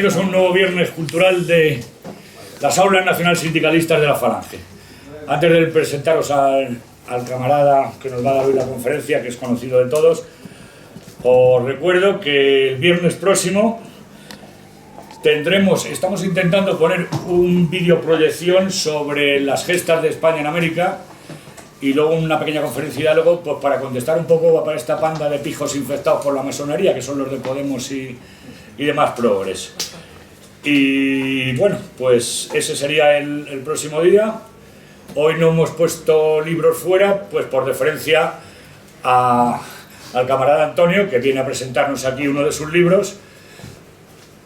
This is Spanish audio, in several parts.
Es un nuevo viernes cultural de las aulas nacional sindicalistas de la Falange. Antes de presentaros al camarada que nos va a dar hoy la conferencia, que es conocido de todos, os recuerdo que el viernes próximo estamos intentando poner un videoproyección sobre las gestas de España en América y luego una pequeña conferencia y diálogo, pues para contestar un poco para esta panda de pijos infectados por la masonería, que son los de Podemos y demás progres. Y bueno, pues ese sería el próximo día. Hoy no hemos puesto libros fuera, pues por deferencia al camarada Antonio, que viene a presentarnos aquí uno de sus libros.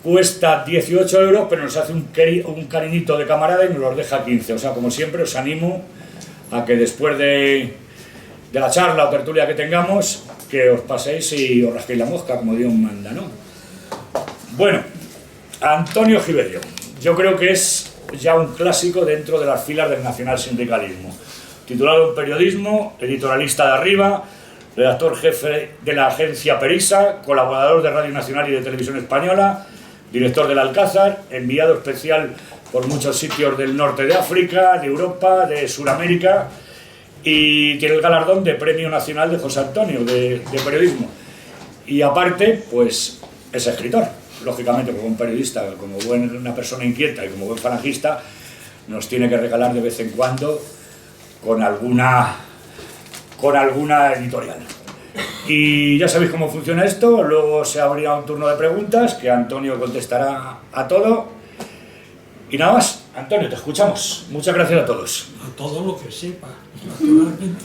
Cuesta 18 €, pero nos hace un cariñito de camarada y nos los deja 15. O sea, como siempre, os animo a que después de la charla o tertulia que tengamos, que os paséis y os rasquéis la mosca, como Dios manda, ¿no? Bueno, Antonio Givelio, yo creo que es ya un clásico dentro de las filas del nacionalsindicalismo. Titulado en periodismo, editorialista de arriba, redactor jefe de la agencia Perisa, colaborador de Radio Nacional y de Televisión Española, director del Alcázar, enviado especial por muchos sitios del norte de África, de Europa, de Sudamérica, y tiene el galardón de Premio Nacional de José Antonio de periodismo. Y aparte, pues es escritor. Lógicamente, como un periodista, como una persona inquieta y como buen falangista, nos tiene que regalar de vez en cuando con alguna editorial. Y ya sabéis cómo funciona esto. Luego se abrirá un turno de preguntas que Antonio contestará a todo. Y nada más, Antonio, te escuchamos. Muchas gracias a todos. A todo lo que sepa, naturalmente.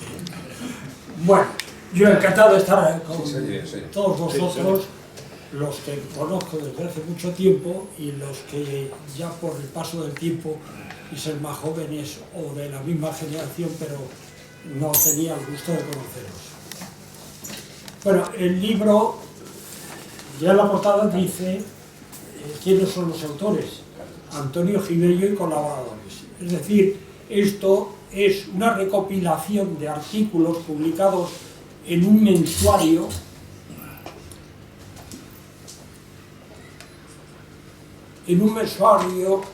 Bueno, yo encantado de estar con todos vosotros, los que conozco desde hace mucho tiempo y los que ya por el paso del tiempo y ser más jóvenes o de la misma generación, pero no tenía el gusto de conoceros. Bueno, el libro, ya en la portada dice quiénes son los autores: Antonio Givelio y colaboradores. Es decir, esto es una recopilación de artículos publicados en un mensuario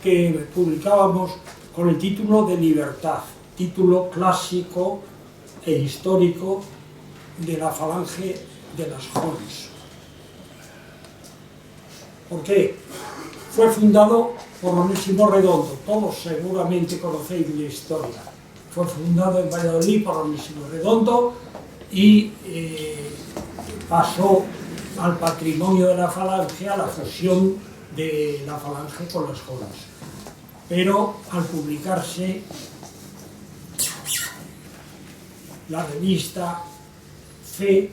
que publicábamos con el título de Libertad, título clásico e histórico de la Falange de las Jones. ¿Por qué? Fue fundado por Onésimo Redondo, todos seguramente conocéis la historia. Fue fundado en Valladolid por Onésimo Redondo y pasó al patrimonio de la Falange, a la fusión de la Falange con las Jones. Pero al publicarse la revista Fe,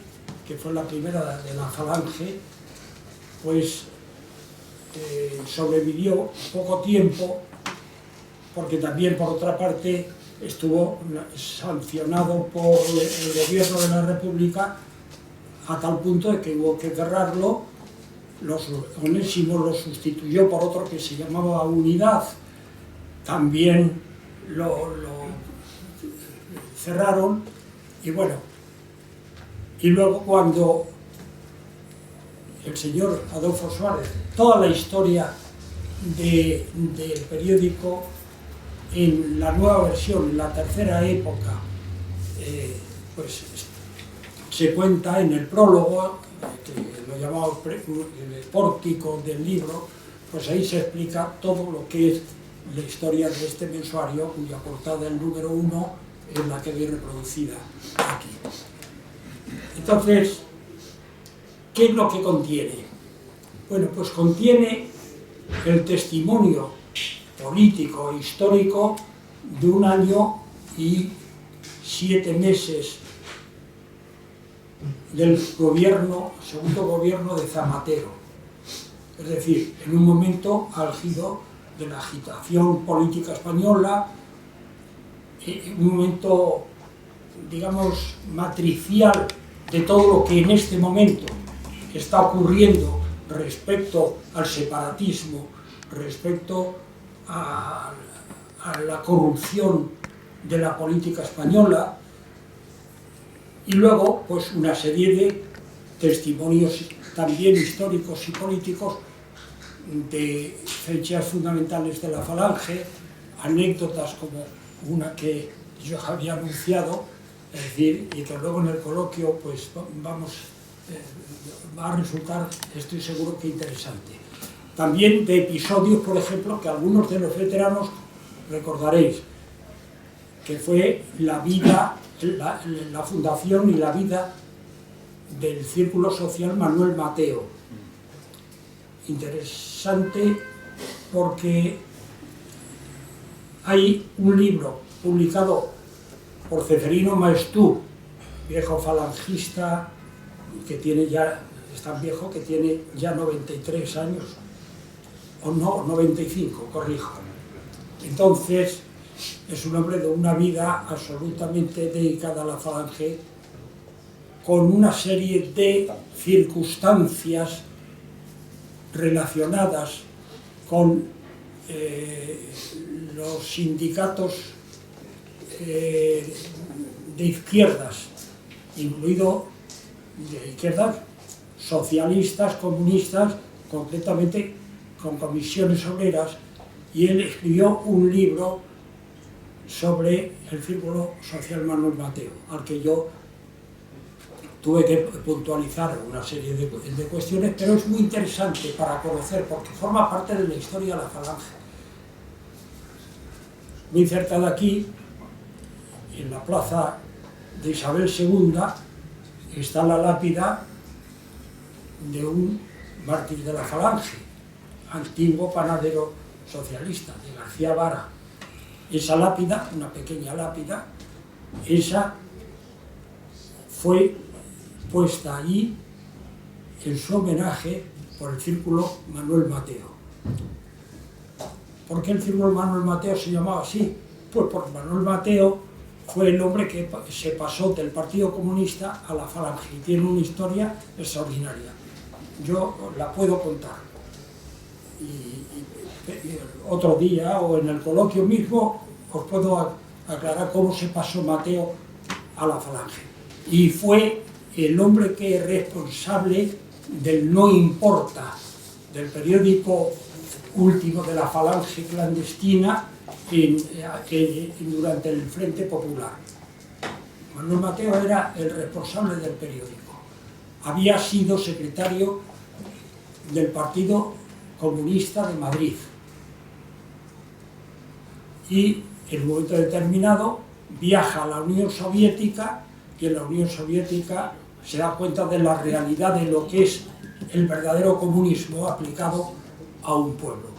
que fue la primera de la Falange, pues sobrevivió poco tiempo, porque también por otra parte estuvo sancionado por el gobierno de la República a tal punto de que hubo que cerrarlo. Onésimo lo sustituyó por otro que se llamaba Unidad, también lo cerraron. Y bueno, y luego cuando el señor Adolfo Suárez, toda la historia del periódico en la nueva versión, en la tercera época, pues se cuenta en el prólogo, que lo llamamos el pórtico del libro. Pues ahí se explica todo lo que es la historia de este mensuario, cuya portada, el número 1, es la que viene reproducida aquí. Entonces, ¿qué es lo que contiene? Bueno, pues contiene el testimonio político e histórico de 1 año y 7 meses del segundo gobierno de Zapatero. Es decir, en un momento álgido de la agitación política española, un momento, digamos, matricial de todo lo que en este momento está ocurriendo respecto al separatismo, respecto a la corrupción de la política española. Y luego, pues una serie de testimonios también históricos y políticos de fechas fundamentales de la Falange, anécdotas como una que yo había anunciado, es decir, y que luego en el coloquio pues va a resultar, estoy seguro que interesante. También de episodios, por ejemplo, que algunos de los veteranos recordaréis, que fue la vida, la fundación y la vida del Círculo Social Manuel Mateo. Interesante porque hay un libro publicado por Ceferino Maestú, viejo falangista, que tiene ya, es tan viejo que tiene ya 93 años, o no, 95, corrijo. Entonces, es un hombre de una vida absolutamente dedicada a la Falange, con una serie de circunstancias relacionadas con los sindicatos de izquierdas, incluido de izquierdas socialistas, comunistas, concretamente con comisiones obreras, y él escribió un libro sobre el Círculo Social Manuel Mateo, al que yo tuve que puntualizar una serie de cuestiones, pero es muy interesante para conocer, porque forma parte de la historia de la Falange. Muy cerca de aquí, en la plaza de Isabel II, está la lápida de un mártir de la Falange, antiguo panadero socialista, de García Vara. Esa lápida, una pequeña lápida, esa fue puesta allí en su homenaje por el Círculo Manuel Mateo. ¿Por qué el Círculo Manuel Mateo se llamaba así? Pues porque Manuel Mateo fue el hombre que se pasó del Partido Comunista a la Falange y tiene una historia extraordinaria. Yo la puedo contar. Y otro día o en el coloquio mismo os puedo aclarar cómo se pasó Mateo a la Falange. Y fue el hombre que es responsable del No Importa, del periódico último de la Falange clandestina durante el Frente Popular. Manuel Mateo era el responsable del periódico. Había sido secretario del Partido Comunista de Madrid. Y en un momento determinado viaja a la Unión Soviética, y en la Unión Soviética se da cuenta de la realidad de lo que es el verdadero comunismo aplicado a un pueblo.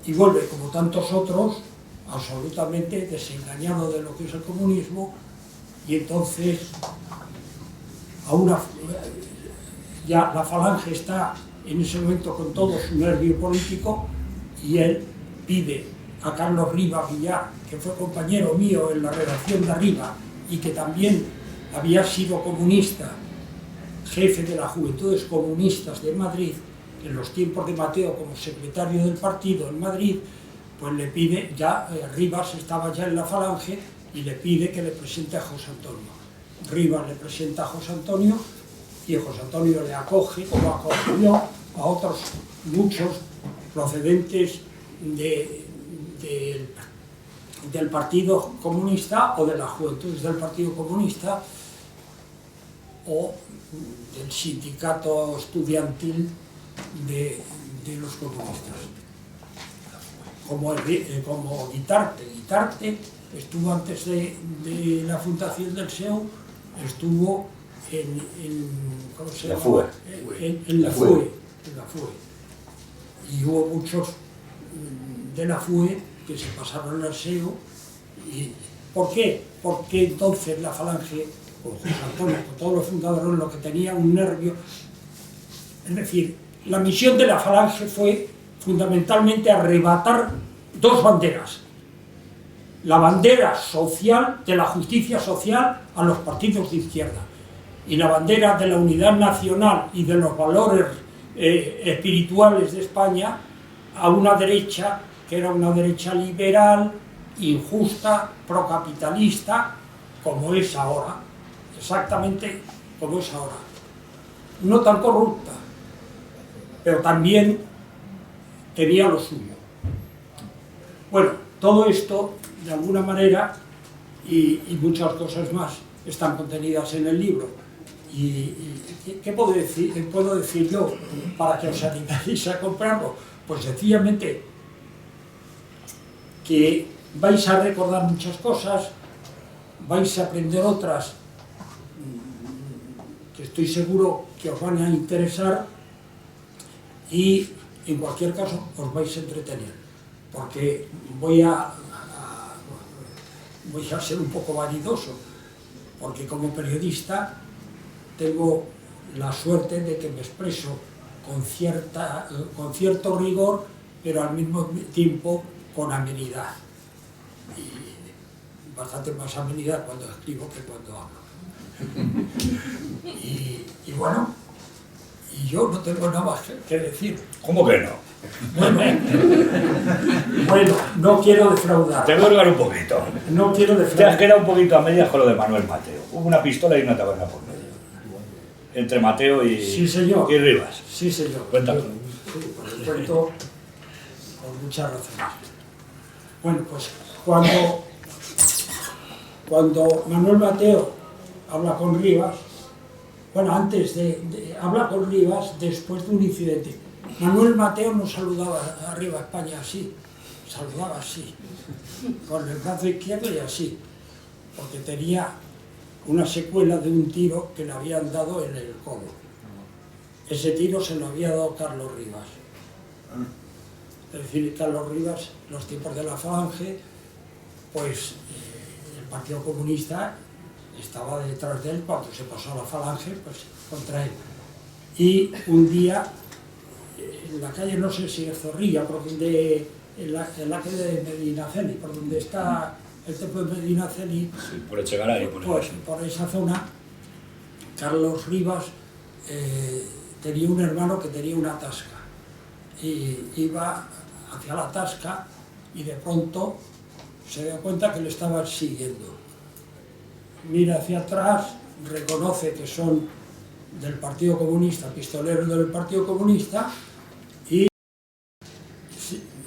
Y vuelve, como tantos otros, absolutamente desengañado de lo que es el comunismo, y entonces ya la Falange está en ese momento con todo su nervio político, y él pide a Carlos Rivas Villar, que fue compañero mío en la redacción de Arriba y que también había sido comunista, jefe de las Juventudes Comunistas de Madrid, en los tiempos de Mateo como secretario del partido en Madrid, pues le pide, Rivas estaba ya en la Falange, y le pide que le presente a José Antonio. Rivas le presenta a José Antonio, y José Antonio le acoge, como acogió a otros muchos procedentes del Partido Comunista, o de las Juventudes del Partido Comunista, o del sindicato estudiantil de los comunistas. Como Guitarte. Guitarte estuvo antes de la fundación del SEU, estuvo ¿cómo se llama? En la FUE. Y hubo muchos de la FUE que se pasaron al SEU. ¿Por qué? Porque entonces la Falange, con José Antonio, con todos los fundadores, lo que tenía un nervio. Es decir, la misión de la Falange fue fundamentalmente arrebatar dos banderas. La bandera social, de la justicia social, a los partidos de izquierda, y la bandera de la unidad nacional y de los valores espirituales de España a una derecha que era una derecha liberal, injusta, procapitalista, como es ahora, exactamente como es ahora. No tan corrupta, pero también tenía lo suyo. Bueno, todo esto, de alguna manera, y muchas cosas más, están contenidas en el libro. ¿Y qué puedo decir yo para que os animéis a comprarlo? Pues sencillamente que vais a recordar muchas cosas, vais a aprender otras que estoy seguro que os van a interesar, y en cualquier caso os vais a entretener, porque voy a ser un poco vanidoso, porque como periodista tengo la suerte de que me expreso con cierto rigor, pero al mismo tiempo con amenidad, y bastante más amenidad cuando escribo que cuando hablo. Y bueno, y yo no tengo nada más que decir. ¿Cómo que no? Bueno, no quiero defraudar. Te voy a hurgar un poquito. No quiero Te defraudar. has quedado un poquito a medias con lo de Manuel Mateo. Hubo una pistola y una taberna por medio. Entre Mateo y, Sí, señor. y Rivas. Sí, señor. Cuéntalo. Sí, por supuesto, con muchas razones. Bueno, pues cuando Manuel Mateo habla con Rivas, bueno, antes de habla con Rivas después de un incidente. Manuel Mateo no saludaba arriba a España así, saludaba así, con el brazo izquierdo y así, porque tenía una secuela de un tiro que le habían dado en el codo. Ese tiro se lo había dado Carlos Rivas. Es decir, Carlos Rivas, en los tiempos de la Falange, pues el Partido Comunista estaba detrás de él cuando se pasó a la Falange, pues contra él. Y un día, en la calle, no sé si es Zorrilla, por donde, en la calle de Medinaceli, por donde está el templo de Medinaceli, Sí, por Echegaray, pues, por esa zona, Carlos Rivas tenía un hermano que tenía una tasca, y iba hacia la tasca y de pronto se dio cuenta que le estaban siguiendo. Mira hacia atrás, reconoce que son del Partido Comunista, pistoleros del Partido Comunista, y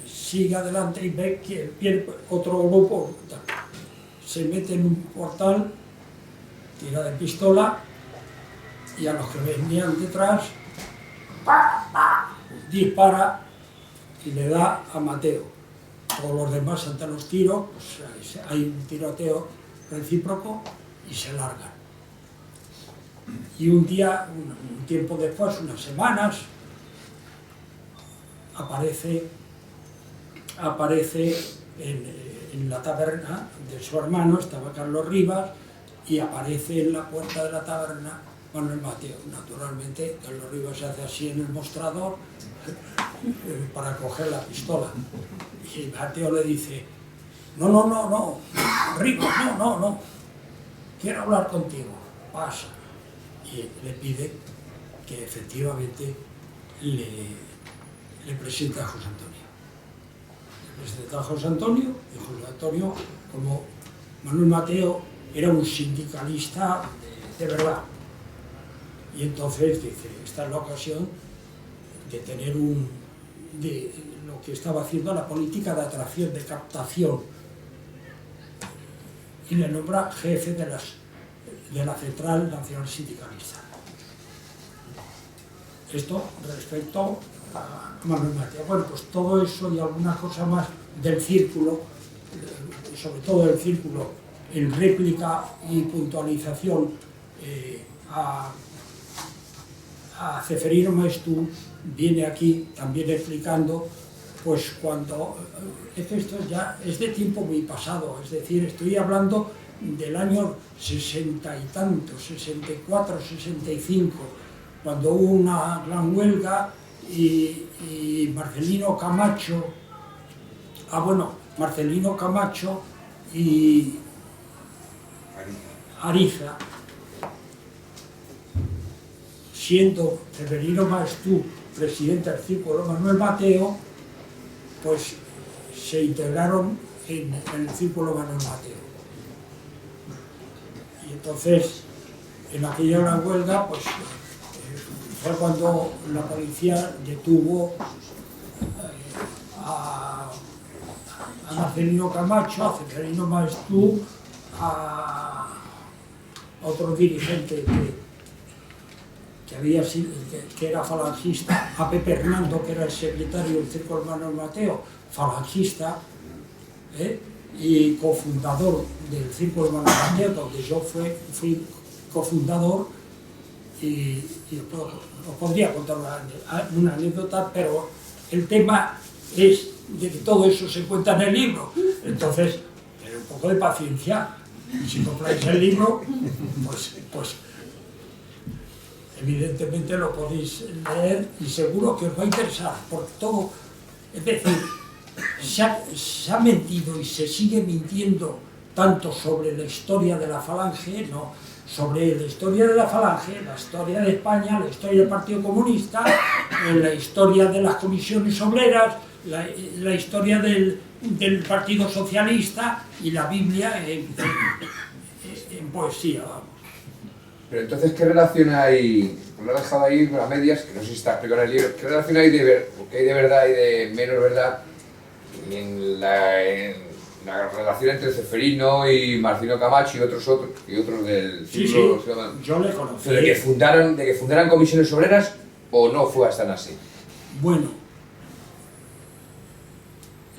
sigue adelante y ve que viene otro grupo, se mete en un portal, tira de pistola, y a los que venían detrás dispara y le da a Mateo. Todos los demás ante los tiros, pues hay un tiroteo recíproco y se largan. Y un día, un tiempo después, unas semanas, aparece en la taberna de su hermano, estaba Carlos Rivas, y aparece en la puerta de la taberna Manuel Mateo. Naturalmente, Carlos Rivas se hace así en el mostrador para coger la pistola. Y Mateo le dice: no, Rivas, no, quiero hablar contigo, pasa. Y le pide que efectivamente le presente a José Antonio. Le presenta a José Antonio, y José Antonio, como Manuel Mateo era un sindicalista de verdad. Y entonces dice: esta es la ocasión de tener de lo que estaba haciendo la política de atracción, de captación. Y le nombra jefe de la Central Nacional Sindicalista. Esto respecto a Manuel Mateo. Bueno, pues todo eso y alguna cosa más del círculo, sobre todo del círculo, en réplica y puntualización a Ceferino Maestú, viene aquí también explicando, pues cuando, es que esto ya es de tiempo muy pasado, es decir, estoy hablando del año 60 y tanto, 64, 65, cuando hubo una gran huelga y Marcelino Camacho, Marcelino Camacho y Ariza, siendo Ceferino Maestú presidente del Círculo Manuel Mateo, pues se integraron en el Círculo Manuel Mateo. Y entonces, en aquella gran huelga, pues fue cuando la policía detuvo Marcelino Camacho, a Ceferino Maestú, a otro dirigente que había sido, que era falangista, a Pepe Hernando, que era el secretario del Círculo Manuel Mateo, falangista, y cofundador del Círculo Manuel Mateo, donde yo fui cofundador, y os podría contar una anécdota, pero el tema es de que todo eso se cuenta en el libro. Entonces, un poco de paciencia, y si compráis el libro, pues evidentemente lo podéis leer y seguro que os va a interesar, porque todo, es decir, se ha mentido y se sigue mintiendo tanto sobre la historia de la Falange, ¿no? Sobre la historia de la Falange, la historia de España, la historia del Partido Comunista, la historia de las comisiones obreras, la historia del Partido Socialista y la Biblia en poesía, vamos. Pero entonces, ¿qué relación hay? Pues lo he dejado ahí a medias, que no sé si está explicado en el libro. ¿Qué relación hay porque hay de verdad y de menos verdad en la relación entre Ceferino y Marcelino Camacho y otros del siglo? Sí, yo le conocí. ¿De que fundaran comisiones obreras o no fue hasta así? Bueno,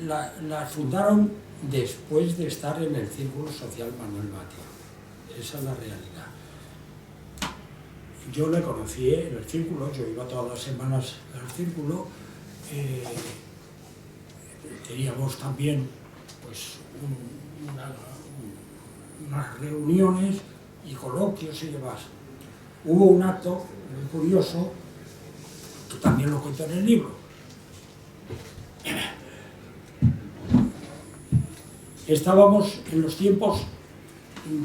la fundaron después de estar en el Círculo Social Manuel Mateo. Esa es la realidad. Yo le conocí en el Círculo, yo iba todas las semanas al Círculo. Teníamos también pues, unas reuniones y coloquios y demás. Hubo un acto muy curioso, que también lo cuento en el libro. Estábamos en los tiempos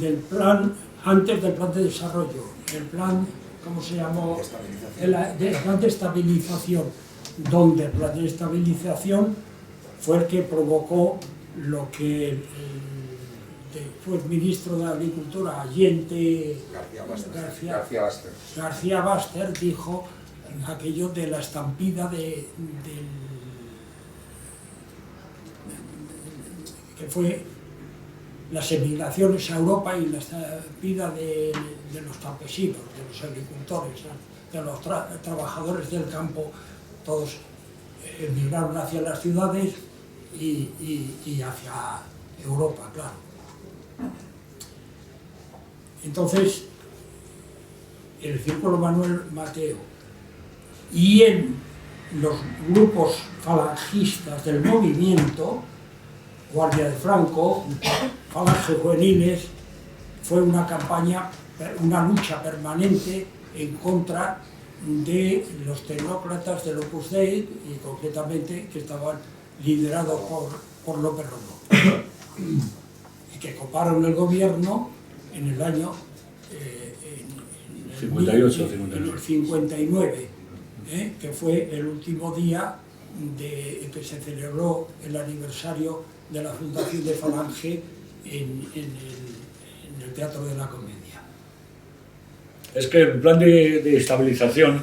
del plan, antes del plan de desarrollo, el plan, ¿cómo se llamó? El plan de estabilización, donde el plan de estabilización fue el que provocó lo que fue el ministro de Agricultura, Allende García Baster, dijo aquello de la estampida que fue las emigraciones a Europa y la estampida de los campesinos, de los agricultores, de los trabajadores del campo, todos emigraron hacia las ciudades y hacia Europa, claro. Entonces, el Círculo Manuel Mateo y en los grupos falangistas del movimiento, Guardia de Franco, Falange Juveniles, fue una campaña, una lucha permanente en contra de los tecnócratas del Opus Dei y concretamente que estaban liderados por López Rondó y que coparon el gobierno en el año 59, que fue el último día en que se celebró el aniversario de la fundación de Falange en el Teatro de la Comedia. Es que el plan de estabilización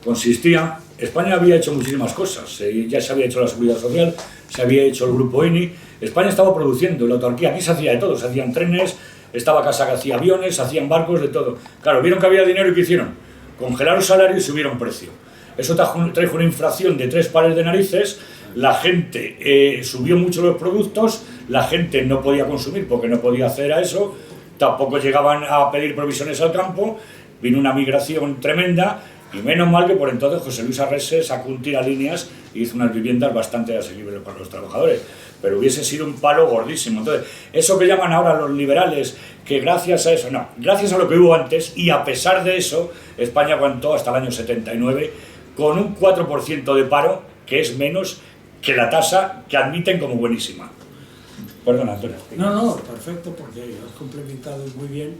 consistía... España había hecho muchísimas cosas, ya se había hecho la Seguridad Social, se había hecho el Grupo ENI, España estaba produciendo, la autarquía, aquí se hacía de todo, se hacían trenes, estaba Casa que hacía aviones, se hacían barcos, de todo. Claro, vieron que había dinero y ¿qué hicieron? Congelaron salarios y subieron precio. Eso trajo una inflación de 3 pares de narices, la gente subió mucho los productos, la gente no podía consumir porque no podía hacer a eso, tampoco llegaban a pedir provisiones al campo, vino una migración tremenda y menos mal que por entonces José Luis Arrese sacó un tiralíneas y hizo unas viviendas bastante asequibles para los trabajadores, pero hubiese sido un palo gordísimo. Entonces, eso que llaman ahora los liberales, que gracias a eso, no, gracias a lo que hubo antes y a pesar de eso, España aguantó hasta el año 79 con un 4% de paro, que es menos que la tasa que admiten como buenísima. Perdona, Antonio. No, perfecto, porque has complementado muy bien,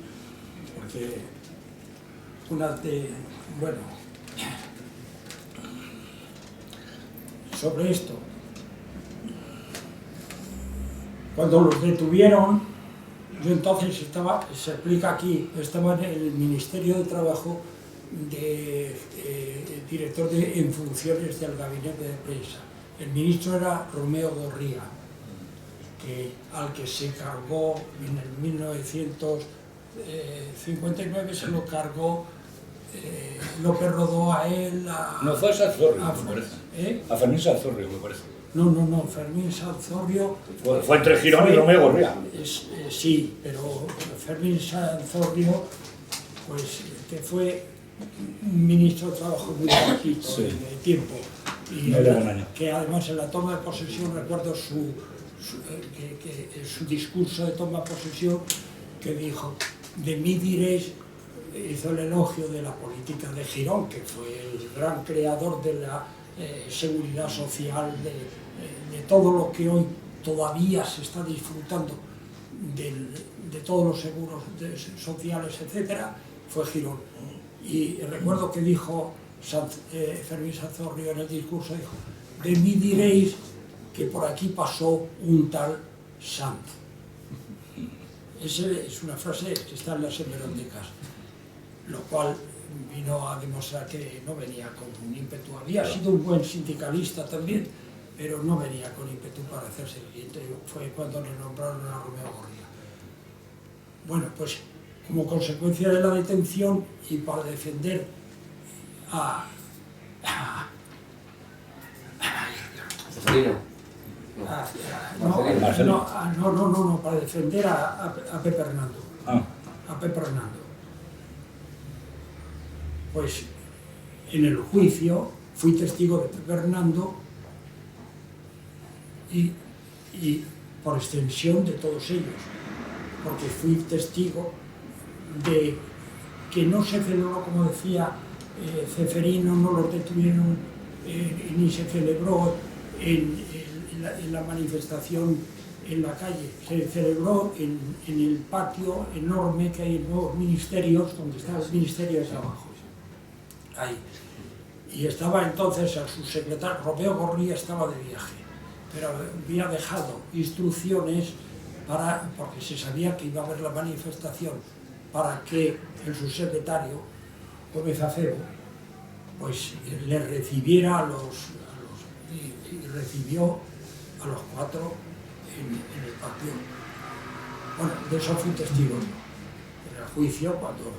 porque sobre esto, cuando los detuvieron, yo entonces se explica aquí, estaba en el Ministerio de Trabajo de director en funciones del gabinete de prensa. El ministro era Romeo Gorría. al que se cargó en el 1959, se lo cargó López Rodó a él. No fue a Sanzorrio, me parece. A Fermín Sanzorrio, me parece. No, Fermín Sanzorrio... Fue entre Girón y Romeo Gorría. Sí, pero Fermín Sanzorrio, pues que fue un ministro de Trabajo muy poquito de tiempo. Y que además en la toma de posesión, recuerdo su discurso de toma de posesión, que dijo: de mí diréis, hizo el elogio de la política de Girón, que fue el gran creador de la seguridad social, de todo lo que hoy todavía se está disfrutando, de todos los seguros sociales, etcétera, fue Girón. Y recuerdo que dijo Fermín Sanzorrio en el discurso, dijo: de mí diréis que por aquí pasó un tal Sanz. Esa es una frase que está en las hemerotecas, lo cual vino a demostrar que no venía con un ímpetu. Había sido un buen sindicalista también, pero no venía con ímpetu para hacerse cliente. Fue cuando le nombraron a Romeo Gorría. Bueno, pues como consecuencia de la detención y para defender para defender a Pepe Hernando. A Pepe Hernando. Pues en el juicio fui testigo de Pepe Hernando y por extensión de todos ellos, porque fui testigo de que no se celebró, como decía Ceferino, no los detuvieron ni se celebró en la manifestación en la calle, se celebró en el patio enorme que hay en los ministerios, donde está el Ministerio de Trabajo. Ahí. Y estaba entonces el subsecretario, Romeo Gorría estaba de viaje, pero había dejado instrucciones porque se sabía que iba a haber la manifestación, para que el subsecretario Gómez Acebo pues le recibiera y recibió a los 4 en el patio. Bueno, de eso fui testigo yo. En el juicio, cuando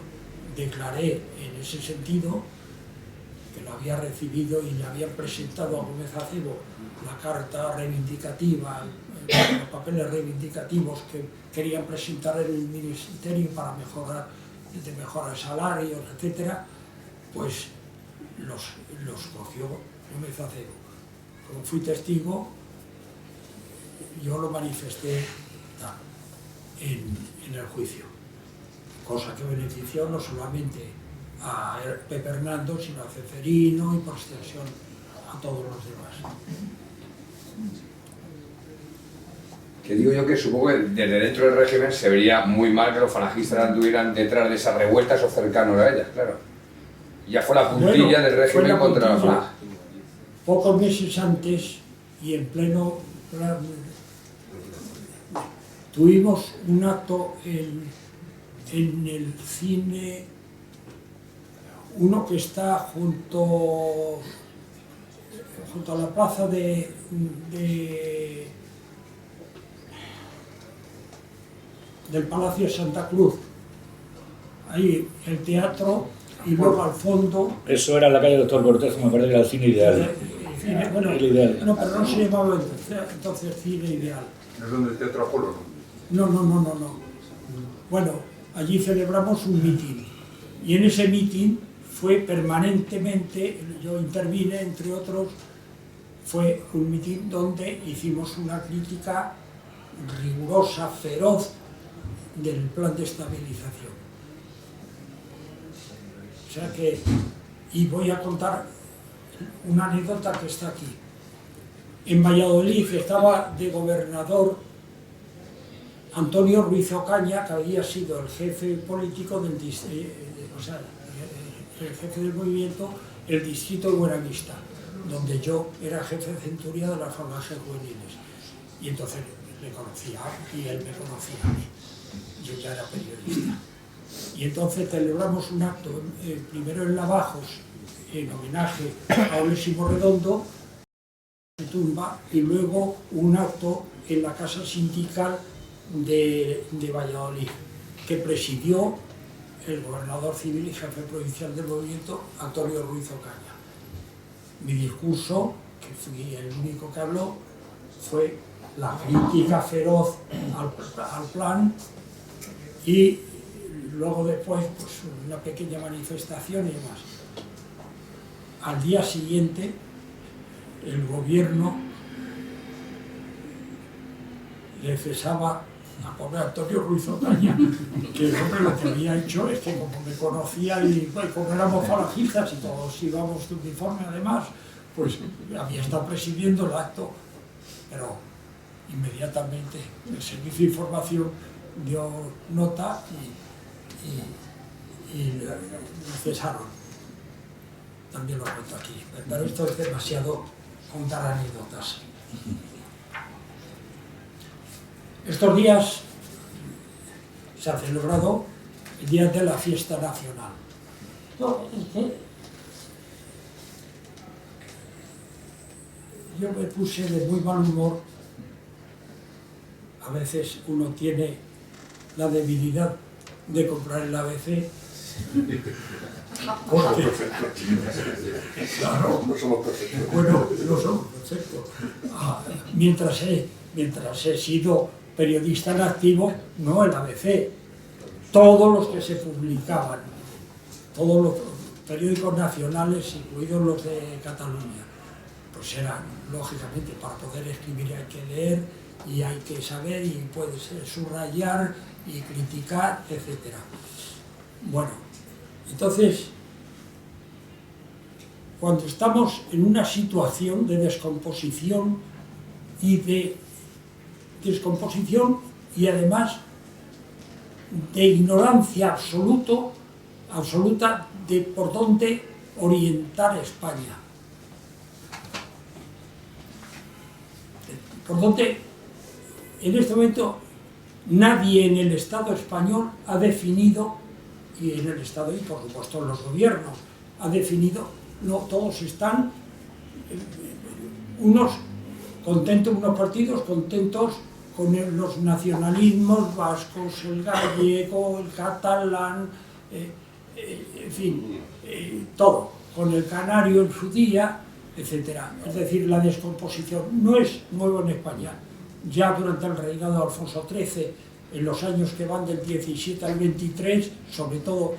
declaré en ese sentido que lo había recibido y le habían presentado a Gómez Acebo la carta reivindicativa, los papeles reivindicativos que querían presentar en el ministerio para mejorar salarios, etcétera, pues los cogió Gómez Acebo. Como fui testigo, yo lo manifesté en el juicio, cosa que benefició no solamente a Pepe Hernando, sino a Ceferino y por extensión a todos los demás. Que digo yo que supongo que desde dentro del régimen se vería muy mal que los falangistas anduvieran detrás de esas revueltas o cercanos a ellas, claro. Ya fue la puntilla del régimen contra la falange. Pocos meses antes y en pleno... tuvimos un acto en el cine, uno que está junto a la plaza del Palacio de Santa Cruz, ahí el teatro, y luego al fondo... Eso era en la calle Doctor Cortés, me parece que era el Cine Ideal. No, pero no se llamaba entonces Cine Ideal. ¿No es donde el Teatro Apolo, no? No. Bueno, allí celebramos un mitin, y en ese mitin fue permanentemente, yo intervine, entre otros, fue un mitin donde hicimos una crítica rigurosa, feroz, del plan de estabilización. O sea que, y voy a contar una anécdota que está aquí. En Valladolid estaba de gobernador Antonio Ruiz Ocaña, que había sido el jefe político del el jefe del movimiento, el distrito de Buenavista, donde yo era jefe de centuria de las falanges juveniles. Y entonces le conocía y él me conocía a mí. Yo ya era periodista. Y entonces celebramos un acto, primero en Lavajos, en homenaje a Onésimo Redondo, tumba y luego un acto en la Casa Sindical de Valladolid, que presidió el gobernador civil y jefe provincial del movimiento, Antonio Ruiz Ocaña. Mi discurso, que fui el único que habló, fue la crítica feroz al plan y luego después pues, una pequeña manifestación y demás. Al día siguiente, el gobierno le cesaba a pobre Antonio Ruiz Ocaña, que el hombre lo que había hecho es que como me conocía y como éramos falangistas y todos íbamos de uniforme además, pues había estado presidiendo el acto, pero inmediatamente el Servicio de Información dio nota y le cesaron. También lo cuento aquí, pero esto es demasiado contar anécdotas. Estos días se ha celebrado el Día de la Fiesta Nacional. Yo me puse de muy mal humor. A veces uno tiene la debilidad de comprar el ABC. Porque, claro, no somos perfectos. Bueno, no somos perfectos. Mientras he sido periodista en activo, no el ABC. Todos los que se publicaban, todos los periódicos nacionales, incluidos los de Cataluña, pues eran, lógicamente, para poder escribir hay que leer y hay que saber y puede ser subrayar y criticar, etc. Bueno, entonces, cuando estamos en una situación de descomposición y además de ignorancia absoluta de por dónde orientar España. Por dónde, en este momento, nadie en el Estado español ha definido, y en el Estado y por supuesto en los gobiernos, ha definido, no, todos están, unos contentos, unos partidos contentos con los nacionalismos vascos, el gallego, el catalán, en fin, todo, con el canario en su día, etc. Es decir, la descomposición no es nuevo en España. Ya durante el reinado de Alfonso XIII, en los años que van del 17 al 23, sobre todo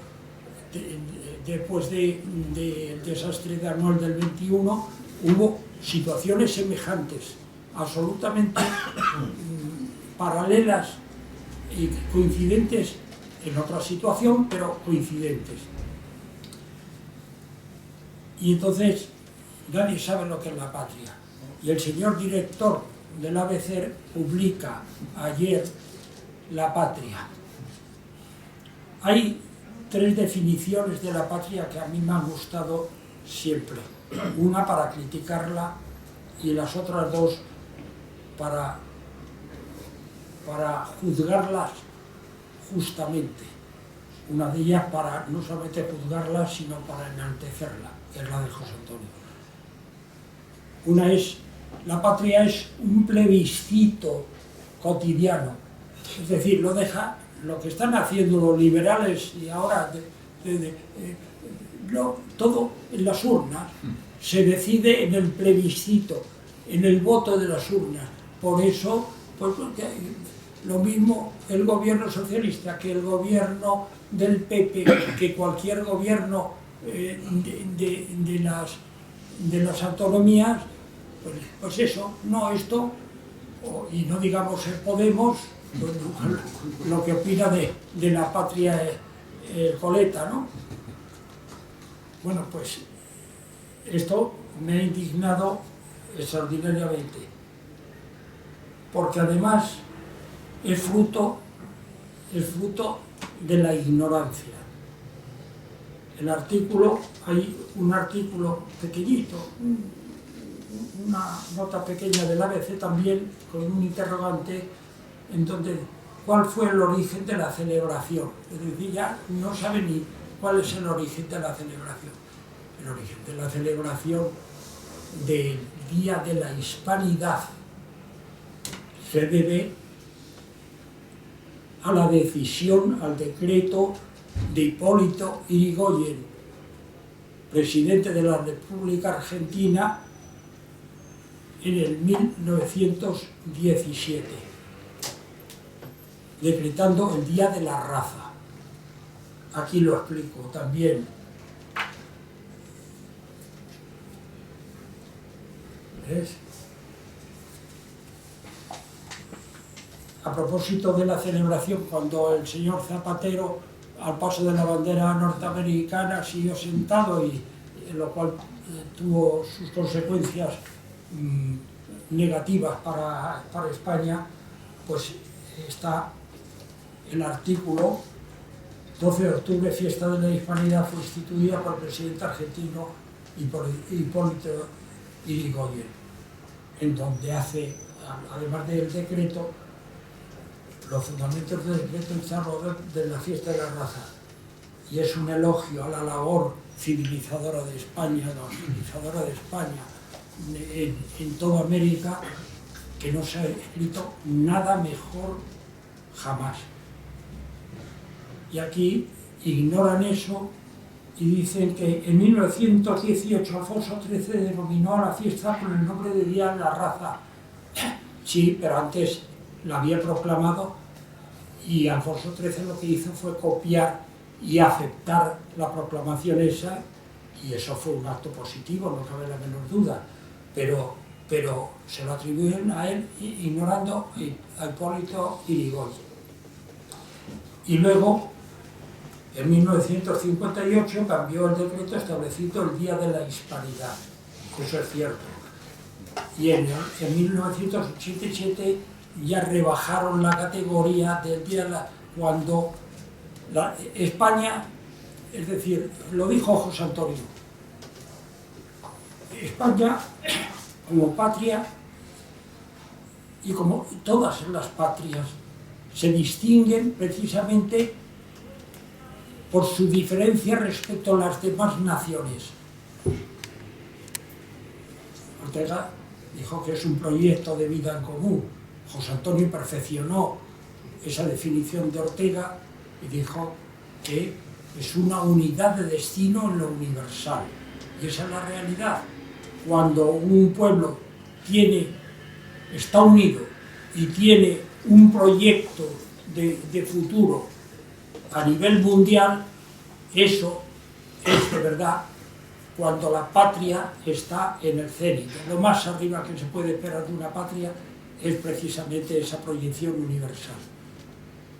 después del desastre de Arnold del 21, hubo situaciones semejantes, absolutamente paralelas y coincidentes en otra situación, pero coincidentes. Y entonces nadie sabe lo que es la patria. Y el señor director del ABC publica ayer La Patria. Hay tres definiciones de la patria que a mí me han gustado siempre. Una para criticarla y las otras dos para juzgarlas justamente. Una de ellas para no solamente juzgarla, sino para enaltecerla, que es la de José Antonio. Una es, la patria es un plebiscito cotidiano, es decir, lo que están haciendo los liberales y ahora todo en las urnas se decide en el plebiscito, en el voto de las urnas. Por eso, pues, lo mismo el gobierno socialista que el gobierno del PP, que cualquier gobierno de las autonomías, pues eso, no esto, y no digamos el Podemos, lo que opina de la patria coleta, ¿no? Bueno, pues esto me ha indignado extraordinariamente, porque además es fruto de la ignorancia. Hay un artículo pequeñito, una nota pequeña del ABC también, con un interrogante, en donde cuál fue el origen de la celebración. Es decir, ya no sabe ni cuál es el origen de la celebración. El origen de la celebración de Día de la Hispanidad se debe a la decisión, al decreto de Hipólito Yrigoyen, presidente de la República Argentina, en el 1917, decretando el Día de la Raza. Aquí lo explico también. ¿Ves? A propósito de la celebración, cuando el señor Zapatero, al paso de la bandera norteamericana, siguió sentado, y lo cual tuvo sus consecuencias negativas para España, pues está el artículo 12 de octubre, fiesta de la Hispanidad, fue instituida por el presidente argentino Hipólito Yrigoyen, en donde hace, además del decreto, los fundamentos del decreto de la fiesta de la raza, y es un elogio a la labor civilizadora de España, en toda América, que no se ha escrito nada mejor jamás. Y aquí ignoran eso y dicen que en 1918 Alfonso XIII denominó a la fiesta con el nombre de Día de la Raza. Sí, pero antes la había proclamado, y Alfonso XIII lo que hizo fue copiar y aceptar la proclamación esa, y eso fue un acto positivo, no cabe la menor duda, pero se lo atribuyen a él, ignorando a Hipólito Yrigoyen. Y luego, en 1958, cambió el decreto estableciendo el Día de la Hispanidad. Eso es cierto. Y en 1987 ya rebajaron la categoría del Día de la... Cuando España, es decir, lo dijo José Antonio, España como patria, y como todas las patrias, se distinguen precisamente por su diferencia respecto a las demás naciones. Ortega dijo que es un proyecto de vida en común. José Antonio perfeccionó esa definición de Ortega y dijo que es una unidad de destino en lo universal. Y esa es la realidad. Cuando un pueblo está unido y tiene un proyecto de futuro a nivel mundial, eso es de verdad cuando la patria está en el cenit. Lo más arriba que se puede esperar de una patria es precisamente esa proyección universal,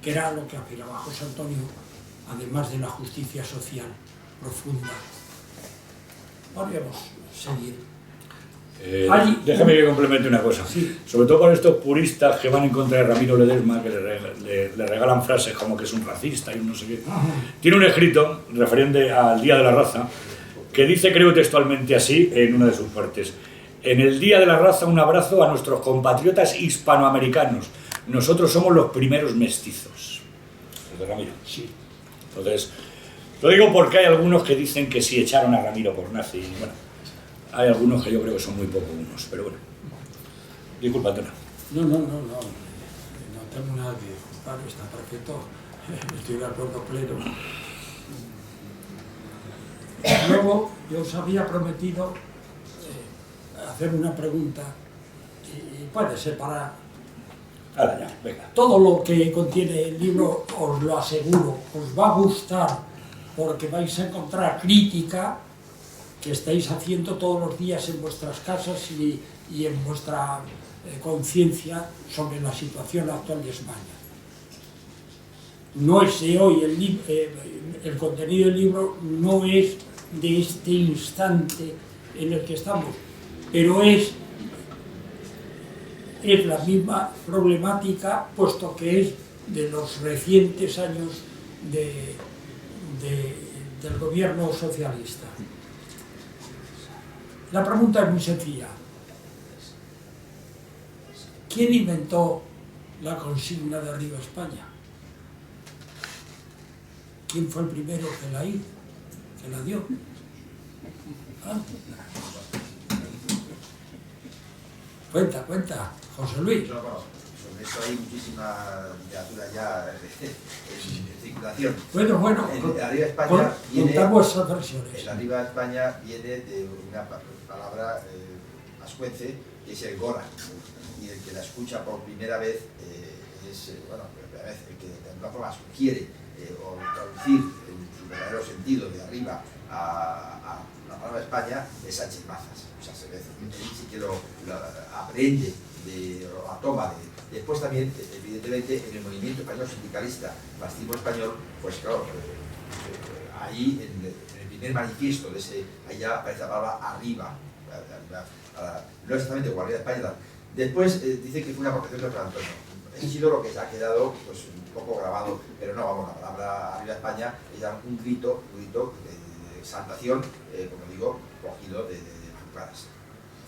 que era lo que aspiraba José Antonio, además de la justicia social profunda. Podríamos seguir. Déjame que complemente una cosa. Sí. Sobre todo para estos puristas que van en contra de Ramiro Ledesma, que le regalan frases como que es un racista y un no sé qué. Tiene un escrito referente al Día de la Raza que dice, creo textualmente así, en una de sus partes: en el Día de la Raza, un abrazo a nuestros compatriotas hispanoamericanos. Nosotros somos los primeros mestizos. ¿Es de Ramiro? Sí. Entonces, lo digo porque hay algunos que dicen que sí echaron a Ramiro por nazi. Bueno, hay algunos que yo creo que son muy poco unos, pero bueno. Disculpa, Antonio. No tengo nada que disculpar, está perfecto, estoy de acuerdo pleno. Luego, yo os había prometido hacer una pregunta, y puede ser para... Ahora ya, venga. Todo lo que contiene el libro, os lo aseguro, os va a gustar, porque vais a encontrar crítica que estáis haciendo todos los días en vuestras casas y en vuestra conciencia sobre la situación actual de España. No es de hoy, el contenido del libro no es de este instante en el que estamos, pero es la misma problemática, puesto que es de los recientes años del gobierno socialista. La pregunta es muy sencilla. ¿Quién inventó la consigna de Arriba España? ¿Quién fue el primero que la dio? ¿Ah? Cuenta, José Luis. No, bueno, sobre eso hay muchísima literatura ya en circulación. Bueno, En Arriba España viene, contar vuestras versiones. en Arriba España viene de una palabra ascuence, que es el gora, y el que la escucha por primera vez es, bueno, por primera vez, el que de alguna forma sugiere o traducir en su verdadero sentido de arriba a la palabra España es Sánchez Mazas. O sea, se ve, él sí que lo aprende, lo toma. Después también, evidentemente, en el movimiento español sindicalista, fascismo español, pues claro, ahí en el primer manifiesto de ese, ahí ya aparece la palabra arriba, no exactamente como arriba de España. Después dice que fue una protección de Fran Antonio. Eso ha sido lo que se ha quedado pues, un poco grabado, pero no, vamos, la palabra arriba de España es ya un grito de exaltación, como digo, cogido de madrugadas.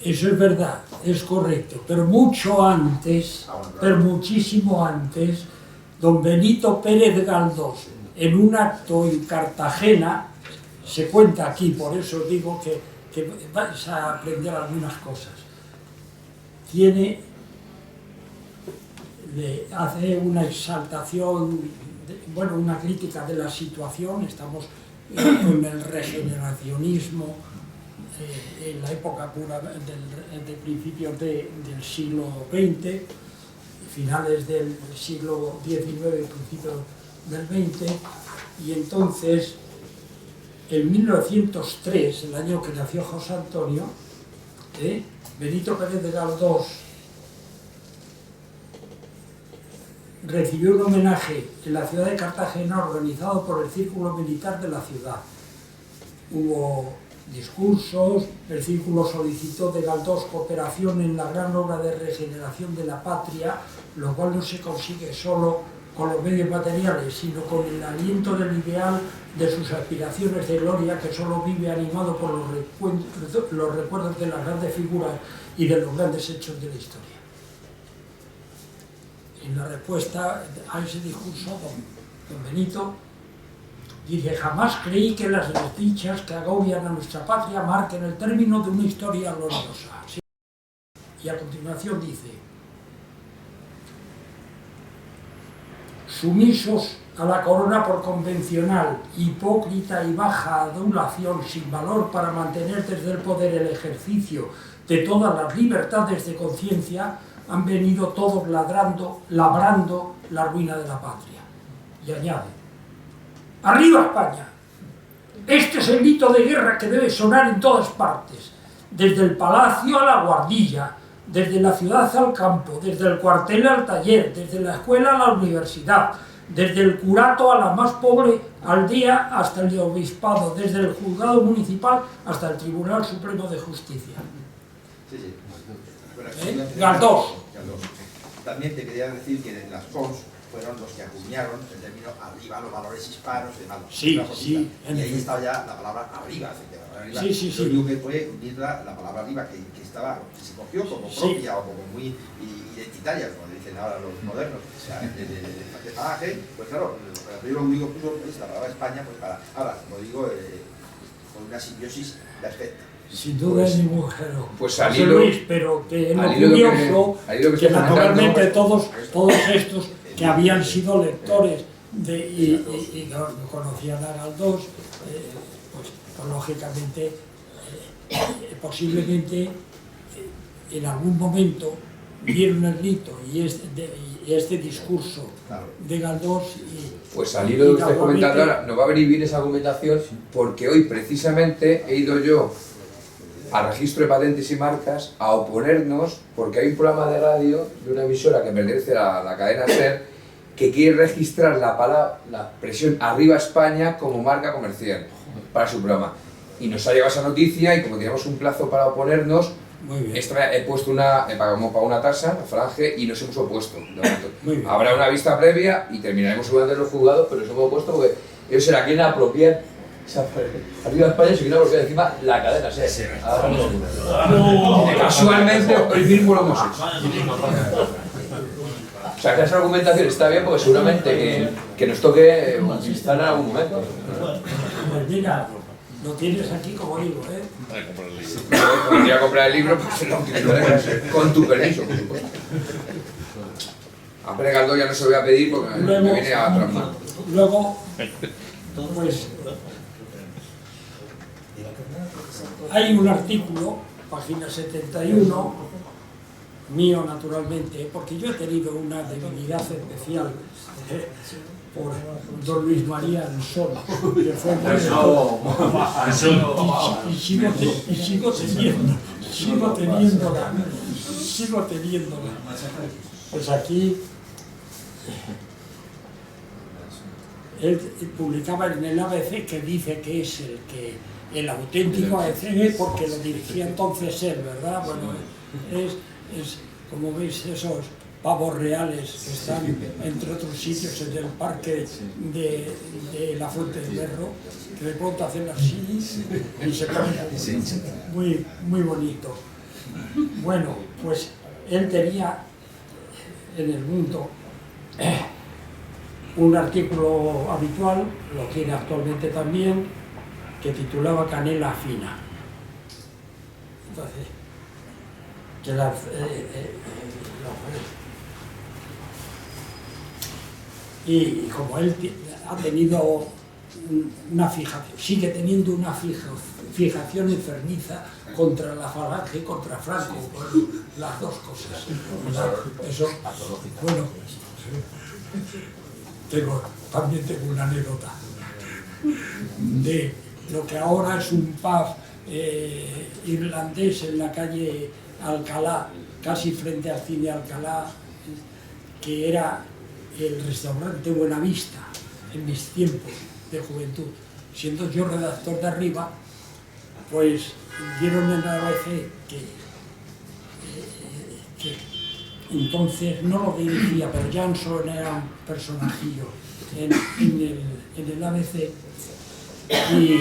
Eso es verdad, es correcto, pero mucho antes, pero muchísimo antes, don Benito Pérez Galdós, en un acto en Cartagena, se cuenta aquí, por eso digo que vais a aprender algunas cosas, hace una exaltación, bueno, una crítica de la situación, estamos con el regeneracionismo, en la época pura de principios del siglo XX, finales del siglo XIX, principios del XX, y entonces, en 1903, el año que nació José Antonio, Benito Pérez de Galdós recibió un homenaje en la ciudad de Cartagena organizado por el Círculo Militar de la ciudad. Hubo discursos, el Círculo solicitó de Galdós cooperación en la gran obra de regeneración de la patria, lo cual no se consigue solo con los medios materiales, sino con el aliento del ideal de sus aspiraciones de gloria, que solo vive animado por los recuerdos de las grandes figuras y de los grandes hechos de la historia. En la respuesta a ese discurso, don Benito dice: jamás creí que las desdichas que agobian a nuestra patria marquen el término de una historia gloriosa. ¿Sí? Y a continuación dice: sumisos a la corona por convencional, hipócrita y baja adulación, sin valor para mantener desde el poder el ejercicio de todas las libertades de conciencia, han venido todos labrando la ruina de la patria. Y añade: ¡arriba España! Este es el grito de guerra que debe sonar en todas partes, desde el palacio a la guardilla, desde la ciudad al campo, desde el cuartel al taller, desde la escuela a la universidad, desde el curato a la más pobre aldea hasta el obispado, desde el juzgado municipal hasta el Tribunal Supremo de Justicia. Sí, sí. Galdós. También te quería decir que las Pons fueron los que acuñaron el término arriba, los valores hispanos y demás. Sí. Y ahí estaba ya la palabra arriba. Sí. Lo único que fue unir la palabra arriba, que se cogió como propia o como muy identitaria, como dicen ahora los modernos. O sea, de paraje, pues claro, lo único que puso es la palabra España, pues para, ahora, como digo, con una simbiosis perfecta. Sin duda es ningún género. Pues José Luis, pero que es lo curioso que naturalmente todos estos que habían sido lectores y conocían a Galdós, pues lógicamente, posiblemente en algún momento vieron el grito y este discurso de Galdós. Pues al hilo de lo que usted comentando ahora, nos va a venir bien esa argumentación, porque hoy precisamente he ido yo a registro de patentes y marcas a oponernos, porque hay un programa de radio de una emisora que pertenece a la cadena SER que quiere registrar la expresión arriba España como marca comercial para su programa. Y nos ha llegado esa noticia y como teníamos un plazo para oponernos, he puesto pagamos para una tasa, la Falange, y nos hemos opuesto. Habrá una vista previa y terminaremos seguramente en los juzgados, pero nos hemos opuesto porque ellos se la quieren apropiar. Arriba España se quiere apropiar encima la cadena SER. Casualmente hoy mismo lo hemos hecho. O sea, que esa argumentación está bien porque seguramente que nos toque utilizar en algún momento. Pues mira, Lo tienes aquí, como digo, ¿eh? Podría comprar el libro, pues no, con tu permiso, por supuesto. A Pérez Galdós ya no se lo voy a pedir porque me viene a trabajar. Luego, pues, hay un artículo, página 71, mío naturalmente, porque yo he tenido una debilidad especial por don Luis María Ansón, que fue y sigo teniéndola. Pues aquí él publicaba en el ABC, que dice que es el auténtico ABC, porque lo dirigía entonces él, ¿verdad? Bueno, es como veis esos pavos reales que están, entre otros sitios, en el parque de la Fuente del Berro, que de pronto hacen así y se ponen muy bonito. Bueno, pues él tenía en El Mundo un artículo habitual, lo tiene actualmente también, que titulaba Canela Fina. Entonces, y como él ha tenido una fijación, sigue teniendo una fijación enfermiza contra la Falange y contra Franco, bueno, las dos cosas. Eso, bueno, también tengo una anécdota de lo que ahora es un pub irlandés en la calle Alcalá, casi frente al cine Alcalá, que era el restaurante Buenavista en mis tiempos de juventud. Siendo yo redactor de Arriba, pues dieron en la ABC que entonces no lo dirigía, pero Jansson era un personajillo en el ABC, y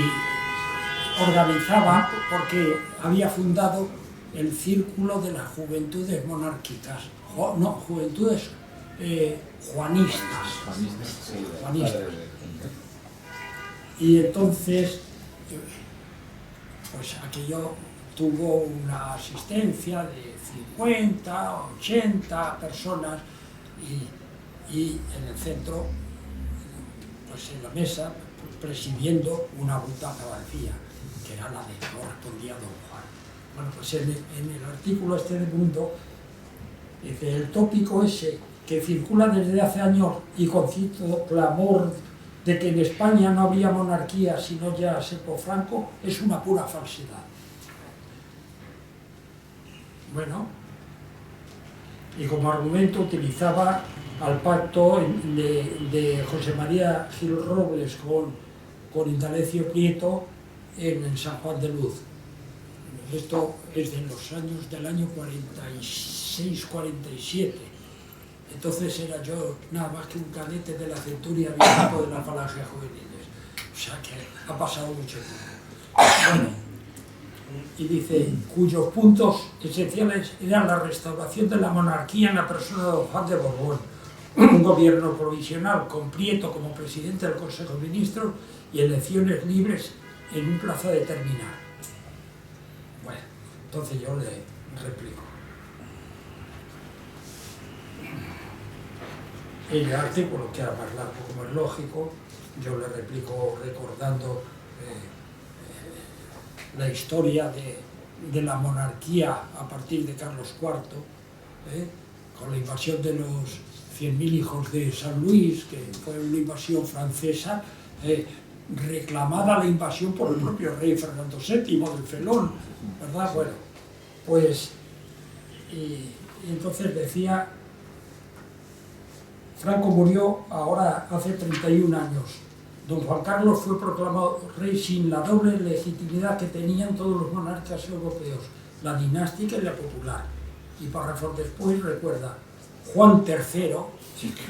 organizaba, porque había fundado el Círculo de las Juventudes Monárquicas, Juventudes Juanistas. Y entonces, pues aquello tuvo una asistencia de 50, 80 personas, y en el centro, pues en la mesa, presidiendo una butaca vacía, que era la de correspondía a don Juan. Bueno, pues en el artículo este de Mundo, dice: el tópico ese que circula desde hace años y con cierto clamor de que en España no habría monarquía sino ya sepo Franco, es una pura falsedad. Bueno, y como argumento utilizaba al pacto de José María Gil Robles con Indalecio Prieto en San Juan de Luz. Esto es de los años del año 46-47. Entonces era yo nada más que un cadete de la centuria viejo de la Falange Juveniles. O sea que ha pasado mucho tiempo. Bueno, y dice, cuyos puntos esenciales eran la restauración de la monarquía en la persona de don Juan de Borbón, un gobierno provisional con Prieto como presidente del Consejo de Ministros y elecciones libres en un plazo determinado. Bueno, entonces yo le replico. En el artículo, que era más largo como es lógico, yo le replico recordando la historia de la monarquía a partir de Carlos IV, con la invasión de los 100.000 hijos de San Luis, que fue una invasión francesa, reclamada la invasión por el propio rey Fernando VII del Felón, ¿verdad? Bueno, pues, y entonces decía, Franco murió ahora hace 31 años. Don Juan Carlos fue proclamado rey sin la doble legitimidad que tenían todos los monarcas europeos, la dinástica y la popular. Y párrafos después recuerda, Juan III,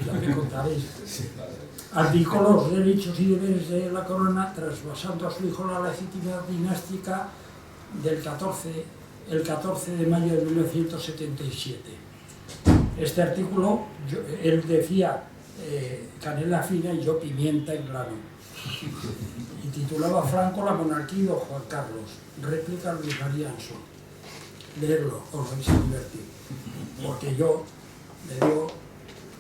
ya me contaréis, abdicó los derechos y deberes de la corona, traspasando a su hijo la legitimidad dinástica el 14 de mayo de 1977. Este artículo, él decía canela fina y yo pimienta en grano. y titulaba Franco, la monarquía y don Juan Carlos, réplica Luis María Anson. Leerlo, os vais a divertir, porque yo le digo,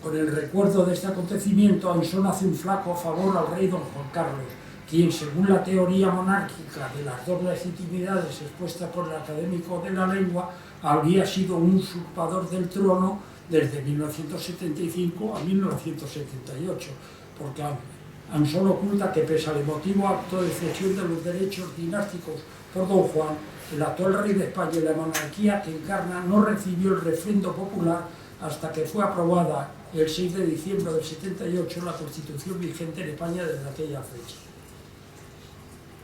con el recuerdo de este acontecimiento, Anson hace un flaco favor al rey don Juan Carlos, quien, según la teoría monárquica de las dos legitimidades expuestas por el académico de la lengua, habría sido un usurpador del trono desde 1975 a 1978, porque Anson oculta que, pese al emotivo acto de cesión de los derechos dinásticos por don Juan, el actual rey de España y la monarquía que encarna no recibió el refrendo popular hasta que fue aprobada el 6 de diciembre del 78 la Constitución vigente en España desde aquella fecha.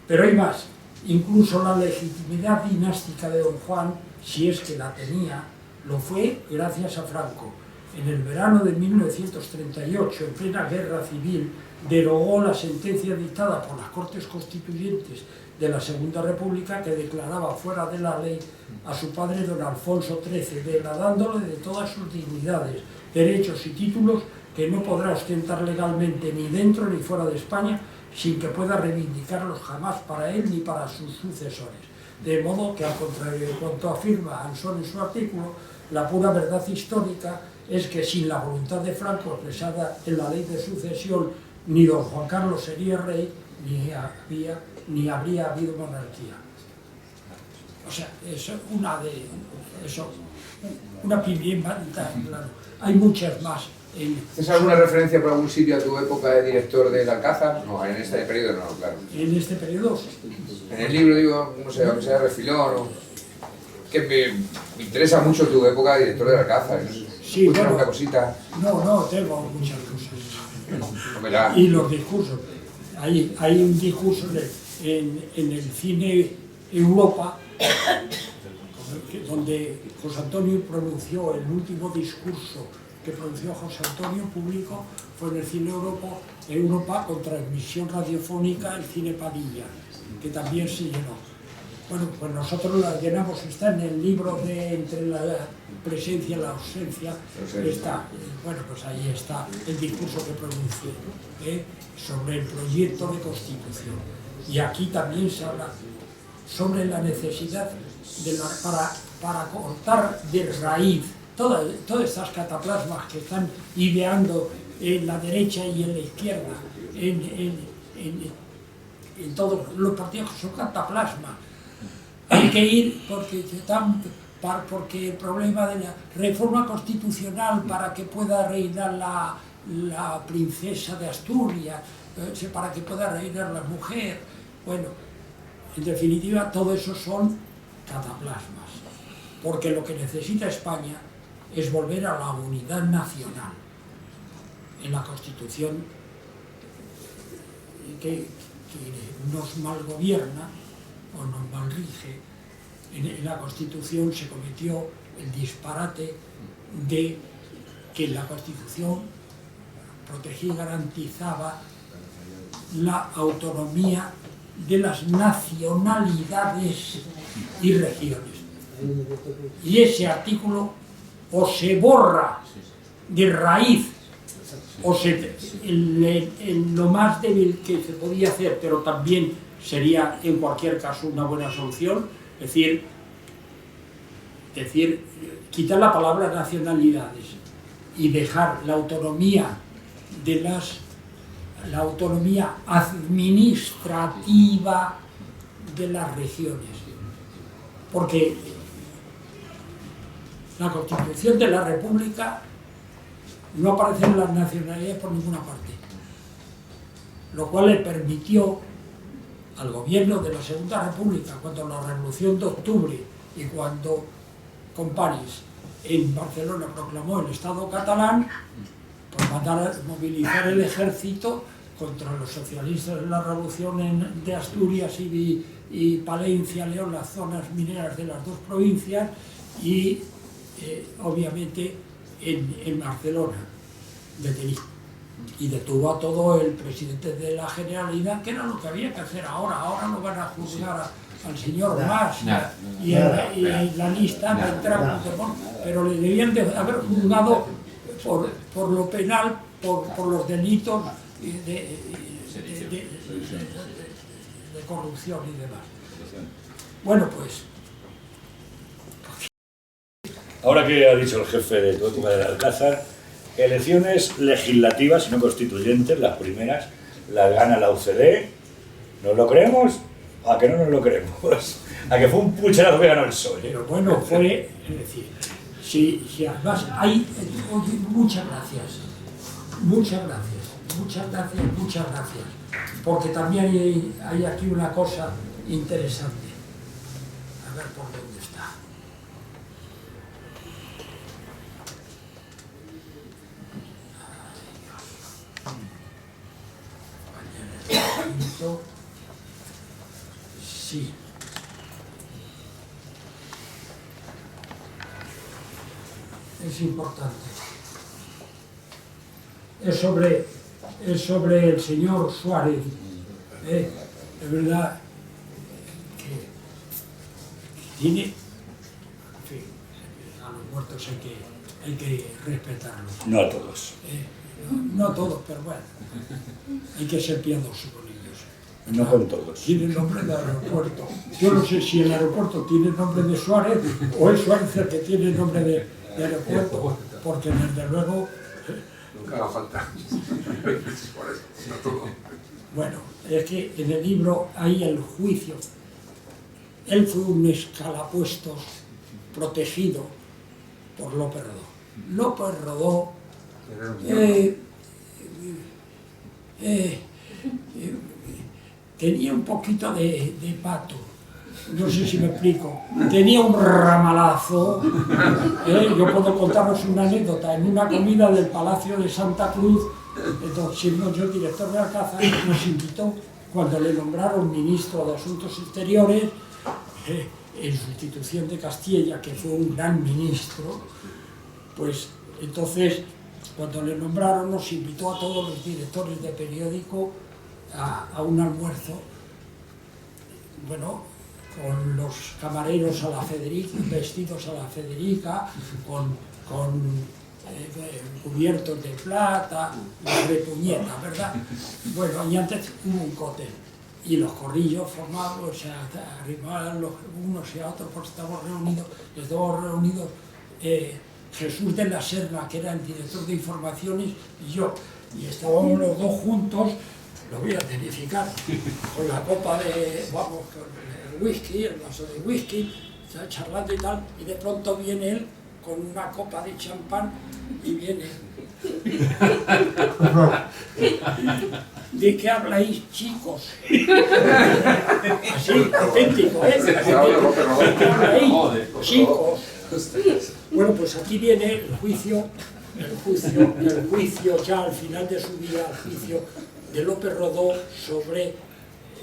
Pero hay más, incluso la legitimidad dinástica de don Juan, si es que la tenía, lo fue gracias a Franco. En el verano de 1938, en plena guerra civil, derogó la sentencia dictada por las Cortes Constituyentes de la Segunda República que declaraba fuera de la ley a su padre don Alfonso XIII, degradándole de todas sus dignidades, derechos y títulos que no podrá ostentar legalmente ni dentro ni fuera de España, sin que pueda reivindicarlos jamás para él ni para sus sucesores. De modo que, al contrario de cuanto afirma Anson en su artículo, la pura verdad histórica es que sin la voluntad de Franco expresada en la ley de sucesión, ni don Juan Carlos sería rey, ni habría habido monarquía. O sea, es una pimienta, claro. Hay muchas más. ¿Tienes alguna referencia por algún sitio a tu época de director del Alcázar? No, en este periodo no, claro. ¿En este periodo? En el libro, digo, no sé, aunque sea refilón o... Que me interesa mucho tu época de director del Alcázar. Sí, bueno, una cosita. No, tengo muchas cosas. No, y los discursos. Hay un discurso en el cine Europa, donde José Antonio pronunció el último discurso que pronunció José Antonio público, fue en el cine Europa con transmisión radiofónica, el cine Padilla, que también se llenó. Bueno, pues nosotros la llenamos, está en el libro de Entre la presencia y la ausencia, está, bueno, pues ahí está el discurso que pronuncié sobre el proyecto de Constitución. Y aquí también se habla sobre la necesidad para cortar de raíz todas estas cataplasmas que están ideando en la derecha y en la izquierda, en todos los partidos que son cataplasmas. Hay que ir porque el problema de la reforma constitucional para que pueda reinar la princesa de Asturias, para que pueda reinar la mujer, bueno, en definitiva todo eso son cataplasmas, porque lo que necesita España es volver a la unidad nacional en la Constitución que nos malgobierna o nos malrige. En la Constitución se cometió el disparate de que la Constitución protegía y garantizaba la autonomía de las nacionalidades y regiones. Y ese artículo o se borra de raíz o en lo más débil que se podía hacer, pero también sería en cualquier caso una buena solución, es decir, quitar la palabra nacionalidades y dejar la autonomía la autonomía administrativa de las regiones, porque la Constitución de la República no aparecen las nacionalidades por ninguna parte, lo cual le permitió al gobierno de la Segunda República, cuando la Revolución de Octubre y cuando Companys en Barcelona proclamó el Estado catalán, pues mandar a movilizar el ejército contra los socialistas de la Revolución de Asturias y Palencia, León, las zonas mineras de las dos provincias, y obviamente en Barcelona y detuvo a todo el presidente de la Generalidad, que era lo que había que hacer ahora no van a juzgar al señor Mas y en la lista vendrá Puigdemont, pero le debían de haber juzgado por lo penal, por los delitos de corrupción y demás. Bueno, pues... Ahora que ha dicho el jefe de tu época del Alcázar, elecciones legislativas y no constituyentes, las primeras, las gana la UCD. ¿Nos lo creemos? ¿A que no nos lo creemos? A que fue un pucherazo que ganó el PSOE. Pero bueno, fue, es decir, si además hay, oye, muchas gracias, porque también hay aquí una cosa interesante. A ver por dónde está. Sí. Es importante. Es sobre el señor Suárez. Es verdad que tiene, en fin, a los muertos hay que respetarlos. No a todos. No a todos, pero bueno, hay que ser piadoso con ellos. No con todos. Tiene nombre de aeropuerto. Yo no sé si el aeropuerto tiene nombre de Suárez o es Suárez el que tiene nombre de aeropuerto, porque desde luego... Nunca haga falta. Bueno, es que en el libro hay el juicio. Él fue un escalapuestos protegido por López Rodó. López Rodó tenía un poquito de pato, no sé si me explico, tenía un ramalazo. Yo puedo contaros una anécdota. En una comida del Palacio de Santa Cruz, siendo yo director de Alcázar, nos invitó cuando le nombraron ministro de Asuntos Exteriores, en sustitución de Castilla, que fue un gran ministro. Pues entonces, cuando le nombraron, nos invitó a todos los directores de periódico a un almuerzo, bueno, con los camareros a la Federica, vestidos a la Federica, con cubiertos de plata, de puñeta, ¿verdad? Bueno, y antes hubo un cóctel, y los corrillos formados, o sea, arribaban los unos y a otros, porque estábamos reunidos, Jesús de la Serna, que era el director de informaciones, y yo, y estábamos los dos juntos, lo voy a verificar, con la copa de, vamos, con el whisky, el vaso de whisky, está charlando y tal, y de pronto viene él con una copa de champán y viene. ¿De qué habláis, chicos? Así, auténtico, ¿eh? ¿De qué habláis, chicos? Bueno, pues aquí viene el juicio ya al final de su vida, el juicio de López Rodó sobre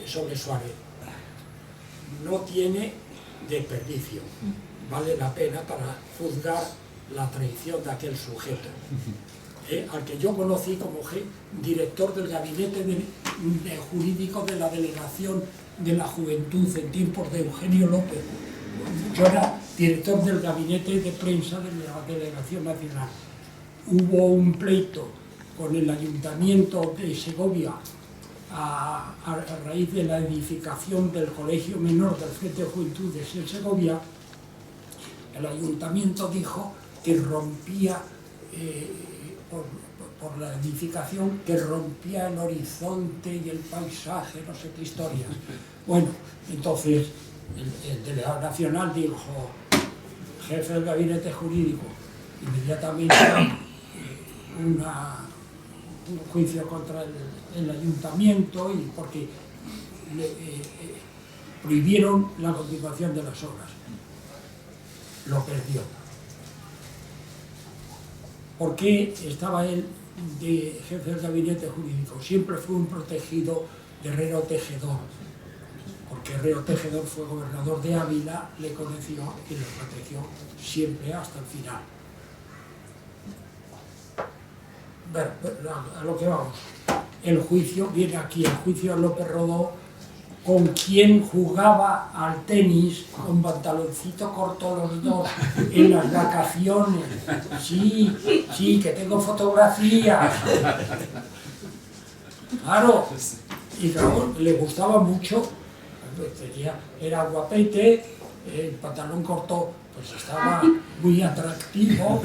Suárez. No tiene desperdicio, vale la pena para juzgar la traición de aquel sujeto, al que yo conocí como director del gabinete jurídico de la Delegación de la Juventud en tiempos de Eugenio López. Yo era director del gabinete de prensa de la Delegación Nacional. Hubo un pleito con el Ayuntamiento de Segovia a raíz de la edificación del Colegio Menor del Frente de Juventudes en Segovia. El Ayuntamiento dijo que rompía, por la edificación, que rompía el horizonte y el paisaje, no sé qué historias. Bueno, entonces el delegado nacional dijo, jefe del gabinete jurídico, inmediatamente un juicio contra el ayuntamiento, y porque prohibieron la continuación de las obras. Lo perdió. ¿Por qué estaba él de jefe del gabinete jurídico? Siempre fue un protegido de Herrero Tejedor, porque Herrero Tejedor fue gobernador de Ávila, le conoció y lo protegió siempre hasta el final. A lo que vamos. El juicio viene aquí, el juicio de López Rodó, con quien jugaba al tenis con pantaloncito corto los dos en las vacaciones. Sí, que tengo fotografías. Claro, y claro, le gustaba mucho, era guapete, el pantalón corto pues estaba muy atractivo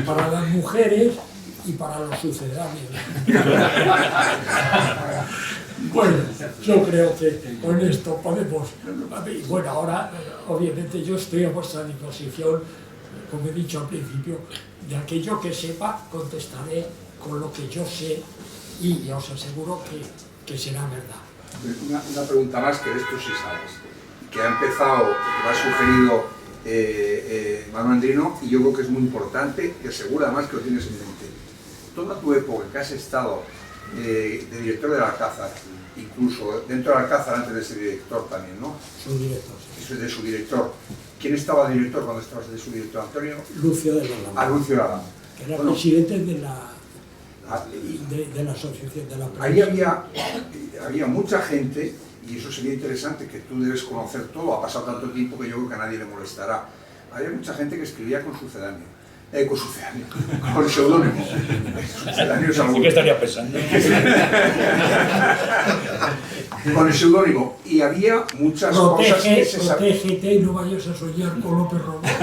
para las mujeres y para los sucedáneos. Bueno, yo creo que con esto podemos... Bueno, ahora, obviamente, yo estoy a vuestra disposición, como he dicho al principio, de aquello que sepa, contestaré con lo que yo sé y os aseguro que será verdad. Una pregunta más, que de esto sí sabes, que ha empezado, que lo ha sugerido Manuel Andrino, y yo creo que es muy importante, que seguro además que lo tienes en mente. Toda tu época que has estado de director del Alcázar, incluso dentro del Alcázar antes de ser director también, ¿no? Subdirector, sí. Eso es de su director. ¿Quién estaba de director cuando estabas de su director, Antonio? Lucio de la Lama. Lucio de la Lama. Que era presidente de la asociación de la prensa. Ahí había mucha gente, y eso sería interesante, que tú debes conocer todo, ha pasado tanto tiempo que yo creo que a nadie le molestará. Había mucha gente que escribía con sucedáneo, con seudónimo. Sí que estaría pensando. Con el seudónimo, y había muchas cosas que se sabían. Protégete y no vayas a soñar con López Romero.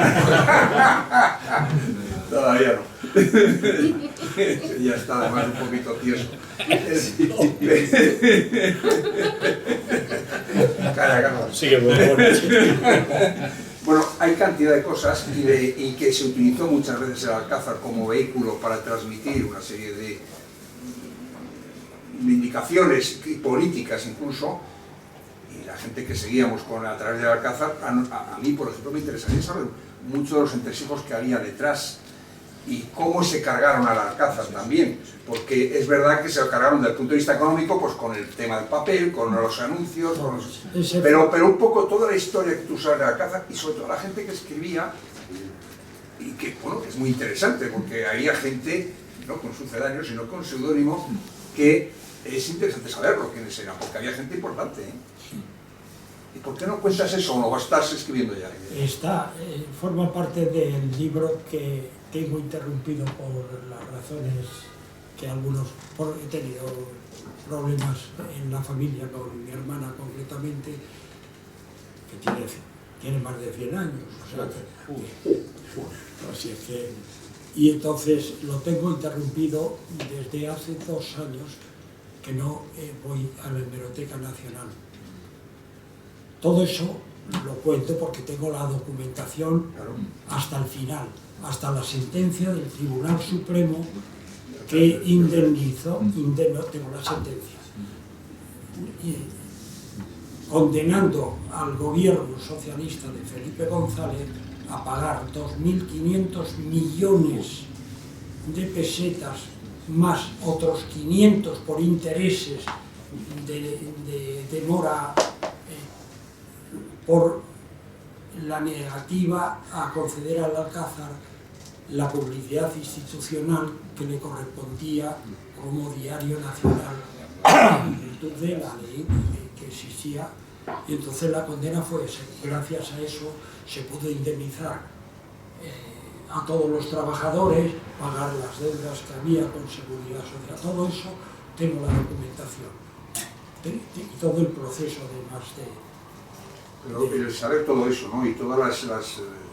Todavía no. Ya está además un poquito tieso. Calla. Sigue, por favor. Bueno, hay cantidad de cosas y que se utilizó muchas veces el Alcázar como vehículo para transmitir una serie de indicaciones políticas incluso, y la gente que seguíamos a través del Alcázar, a mí por ejemplo me interesaría saber muchos de los entresijos que había detrás y cómo se cargaron al Alcázar también, porque es verdad que se lo cargaron desde el punto de vista económico, pues con el tema del papel, con los anuncios, pero un poco toda la historia que tú sabes del Alcázar, y sobre todo la gente que escribía, y que bueno, que es muy interesante, porque había gente, no con sucedáneos, sino con seudónimo, que es interesante saberlo quiénes eran, porque había gente importante, ¿eh? ¿Y por qué no cuentas eso o no estás escribiendo ya? Forma parte del libro que tengo interrumpido por las razones que he tenido problemas en la familia con mi hermana concretamente, que tiene más de 100 años, o sea así es que, y entonces lo tengo interrumpido desde hace 2 años que no voy a la Hemeroteca Nacional. Todo eso lo cuento porque tengo la documentación hasta el final, hasta la sentencia del Tribunal Supremo que tengo la sentencia, condenando al gobierno socialista de Felipe González a pagar 2.500 millones de pesetas más otros 500 por intereses de mora por la negativa a conceder al Alcázar la publicidad institucional que le correspondía como diario nacional en virtud de la ley que existía, y entonces la condena fue esa. Gracias a eso se pudo indemnizar a todos los trabajadores, pagar las deudas que había con seguridad social, todo eso tengo la documentación y todo el proceso además de... Pero saber todo eso, ¿no? Y todas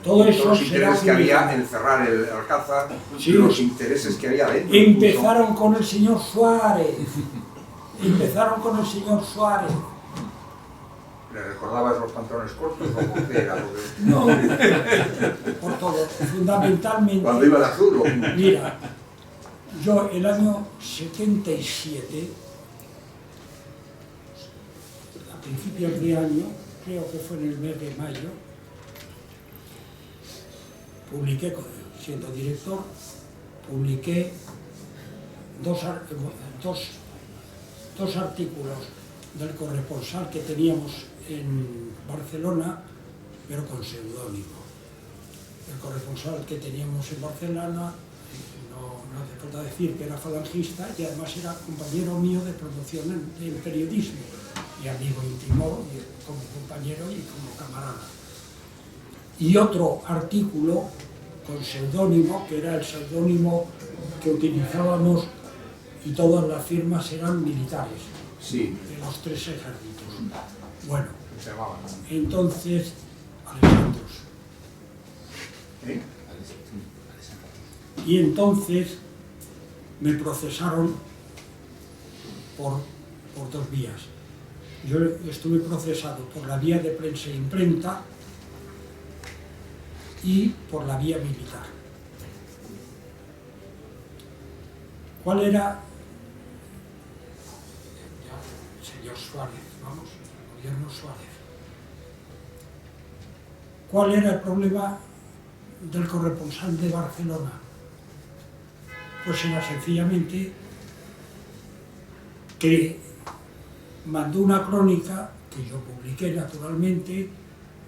todos los intereses que había en cerrar el Alcázar, sí. Los intereses que había dentro. Empezaron con el señor Suárez. ¿Le recordabas los pantalones cortos o por qué era? No, por todo, fundamentalmente... ¿Cuando iba de azul o...? Mira, yo el año 77, a principios de año, creo que fue en el mes de mayo, publiqué, siendo director, publiqué dos artículos del corresponsal que teníamos en Barcelona, pero con seudónimo. El corresponsal que teníamos en Barcelona, no hace falta decir que era falangista y además era compañero mío de promoción en periodismo y amigo íntimo como compañero y como camarada. Y otro artículo con seudónimo, que era el seudónimo que utilizábamos y todas las firmas eran militares, Sí, de los 3 ejércitos. Bueno, se llamaba. entonces, Alessandros. ¿Eh? Y entonces me procesaron por 2 vías. Yo estuve procesado por la vía de prensa e imprenta y por la vía militar. ¿Cuál era? Señor Suárez, vamos, el gobierno Suárez. ¿Cuál era el problema del corresponsal de Barcelona? Pues era sencillamente que mandó una crónica, que yo publiqué naturalmente,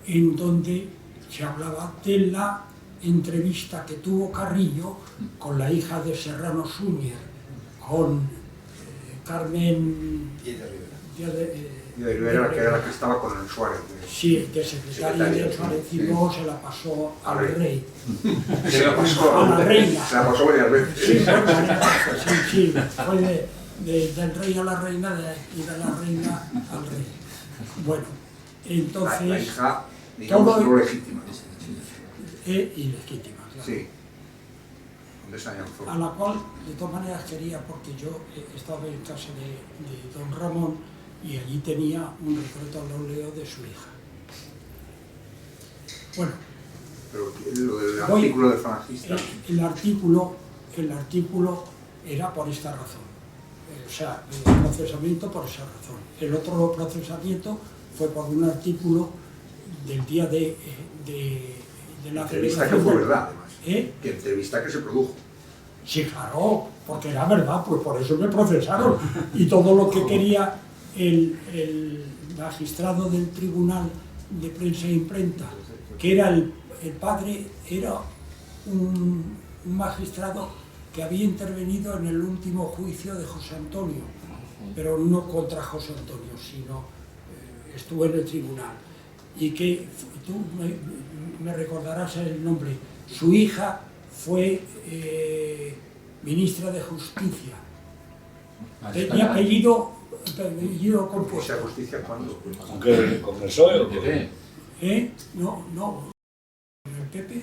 en donde se hablaba de la entrevista que tuvo Carrillo con la hija de Serrano Suñer, con Carmen Y de Rivera, que era la que estaba con el Suárez. Sí, de secretaria del Suárez, y luego se la pasó al rey. Se la pasó A la reina. Se la pasó varias veces. Sí, sí, fue del rey a la reina y de la reina al rey. Bueno, entonces... La hija, digamos, no legítima. Ilegítima, claro. Sí. ¿Dónde se A la cual, de todas maneras, quería, porque yo estaba en casa de don Ramón y allí tenía un retrato al óleo de su hija. Bueno, pero lo del artículo de Falangista. El artículo era por esta razón. O sea, el procesamiento por esa razón. El otro procesamiento fue por un artículo del día de la entrevista que fue verdad, además. Que entrevista que se produjo. Sí, claro, porque era verdad, pues por eso me procesaron. Y todo lo que quería el magistrado del Tribunal de Prensa e Imprenta, que era el padre, era un magistrado que había intervenido en el último juicio de José Antonio, pero no contra José Antonio, sino estuvo en el tribunal. Y que tú me recordarás el nombre, su hija fue ministra de Justicia. Tenía apellido compuesto. ¿Esa justicia cuándo? ¿Con qué? ¿Con el PSOE o qué? No. ¿El PP?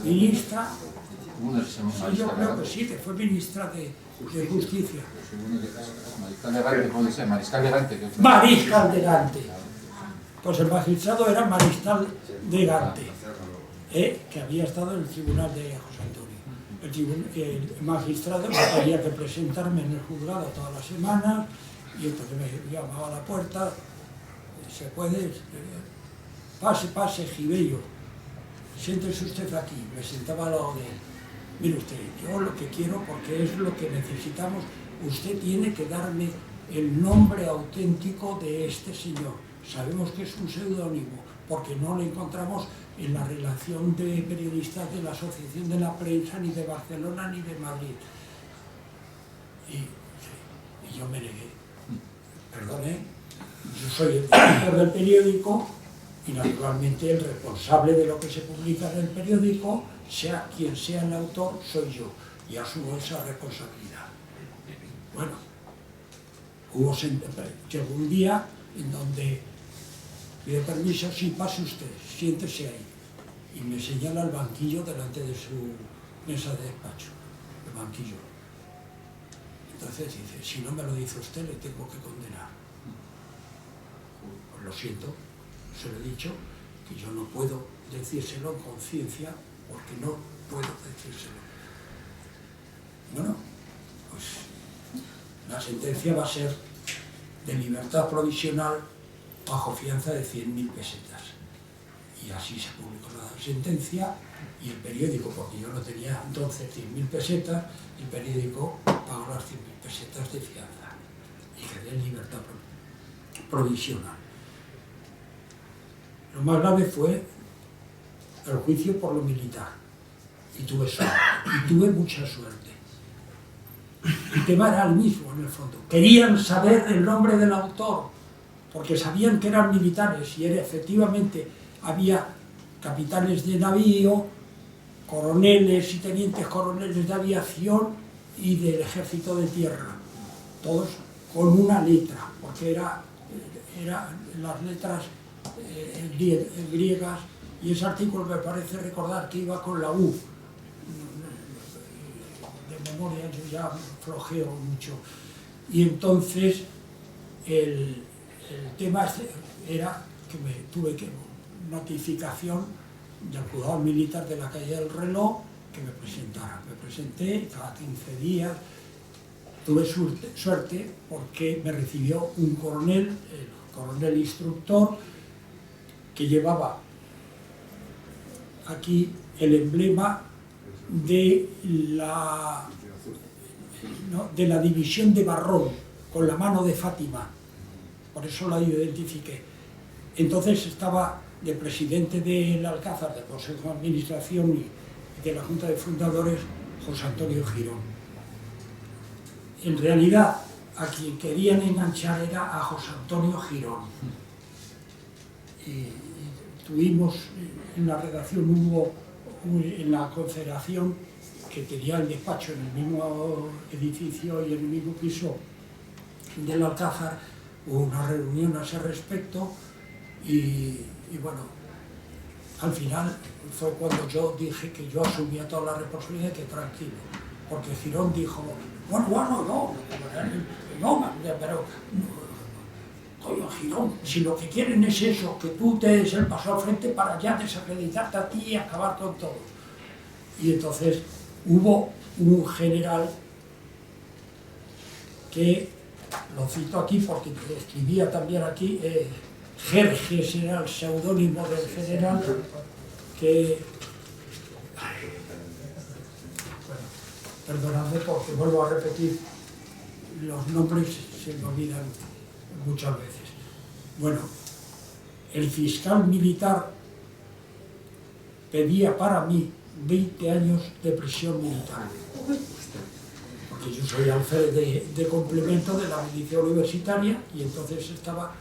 Ministra. Yo creo que sí, que fue ministra de Justicia. Mariscal de Gante. Pues el magistrado era Mariscal de Gante, que había estado en el tribunal de José Antonio. El magistrado tenía que presentarme en el juzgado todas las semanas y entonces me llamaba a la puerta, se puede, pase, Gibello, siéntese usted aquí, me sentaba al lado de él. Mire usted, yo lo que quiero, porque es lo que necesitamos, usted tiene que darme el nombre auténtico de este señor. Sabemos que es un seudónimo, porque no lo encontramos en la relación de periodistas de la Asociación de la Prensa, ni de Barcelona, ni de Madrid. Y yo me negué. Perdone, yo soy el director del periódico y naturalmente el responsable de lo que se publica en el periódico, sea quien sea el autor, soy yo, y asumo esa responsabilidad. Bueno, llegó un día en donde pide permiso, sí, pase usted, siéntese ahí. Y me señala el banquillo delante de su mesa de despacho, el banquillo. Entonces dice, si no me lo dice usted, le tengo que condenar. Pues lo siento, se lo he dicho, que yo no puedo decírselo en conciencia, porque no puedo decírselo. Bueno, pues la sentencia va a ser de libertad provisional bajo fianza de 100.000 pesetas. Y así se publicó la sentencia y el periódico, porque yo no tenía entonces 100.000 pesetas, el periódico pagó las 100.000 pesetas de fianza y quedé en libertad provisional. Lo más grave fue el juicio por lo militar y tuve suerte, y tuve mucha suerte. El tema era el mismo en el fondo. Querían saber el nombre del autor, porque sabían que eran militares y efectivamente había capitanes de navío, coroneles y tenientes coroneles de aviación y del ejército de tierra, todos con una letra, porque eran las letras griegas, y ese artículo me parece recordar que iba con la U. De memoria yo ya flojeo mucho. Y entonces el tema era que me tuve que notificación del juzgado militar de la calle del Reloj que me presentara. Me presenté cada 15 días. Tuve suerte porque me recibió un coronel, el coronel instructor, que llevaba aquí el emblema de la división de Barrón, con la mano de Fátima. Por eso la identifiqué. Entonces estaba de presidente del Alcázar, del Consejo de Administración y de la Junta de Fundadores, José Antonio Girón. En realidad, a quien querían enganchar era a José Antonio Girón. Y tuvimos, en la redacción hubo, en la Confederación, que tenía el despacho en el mismo edificio y en el mismo piso del Alcázar, hubo una reunión a ese respecto y bueno, al final fue cuando yo dije que yo asumía toda la responsabilidad y que tranquilo, porque Girón dijo, bueno, pero coño, Girón, si lo que quieren es eso, que tú te des el paso al frente para ya desacreditarte a ti y acabar con todo. Y entonces hubo un general que, lo cito aquí porque escribía también aquí, Jerjes era el seudónimo del general, que... Bueno, perdonadme porque vuelvo a repetir, los nombres se me olvidan muchas veces. Bueno, el fiscal militar pedía para mí 20 años de prisión militar, porque yo soy alférez de complemento de la milicia universitaria y entonces estaba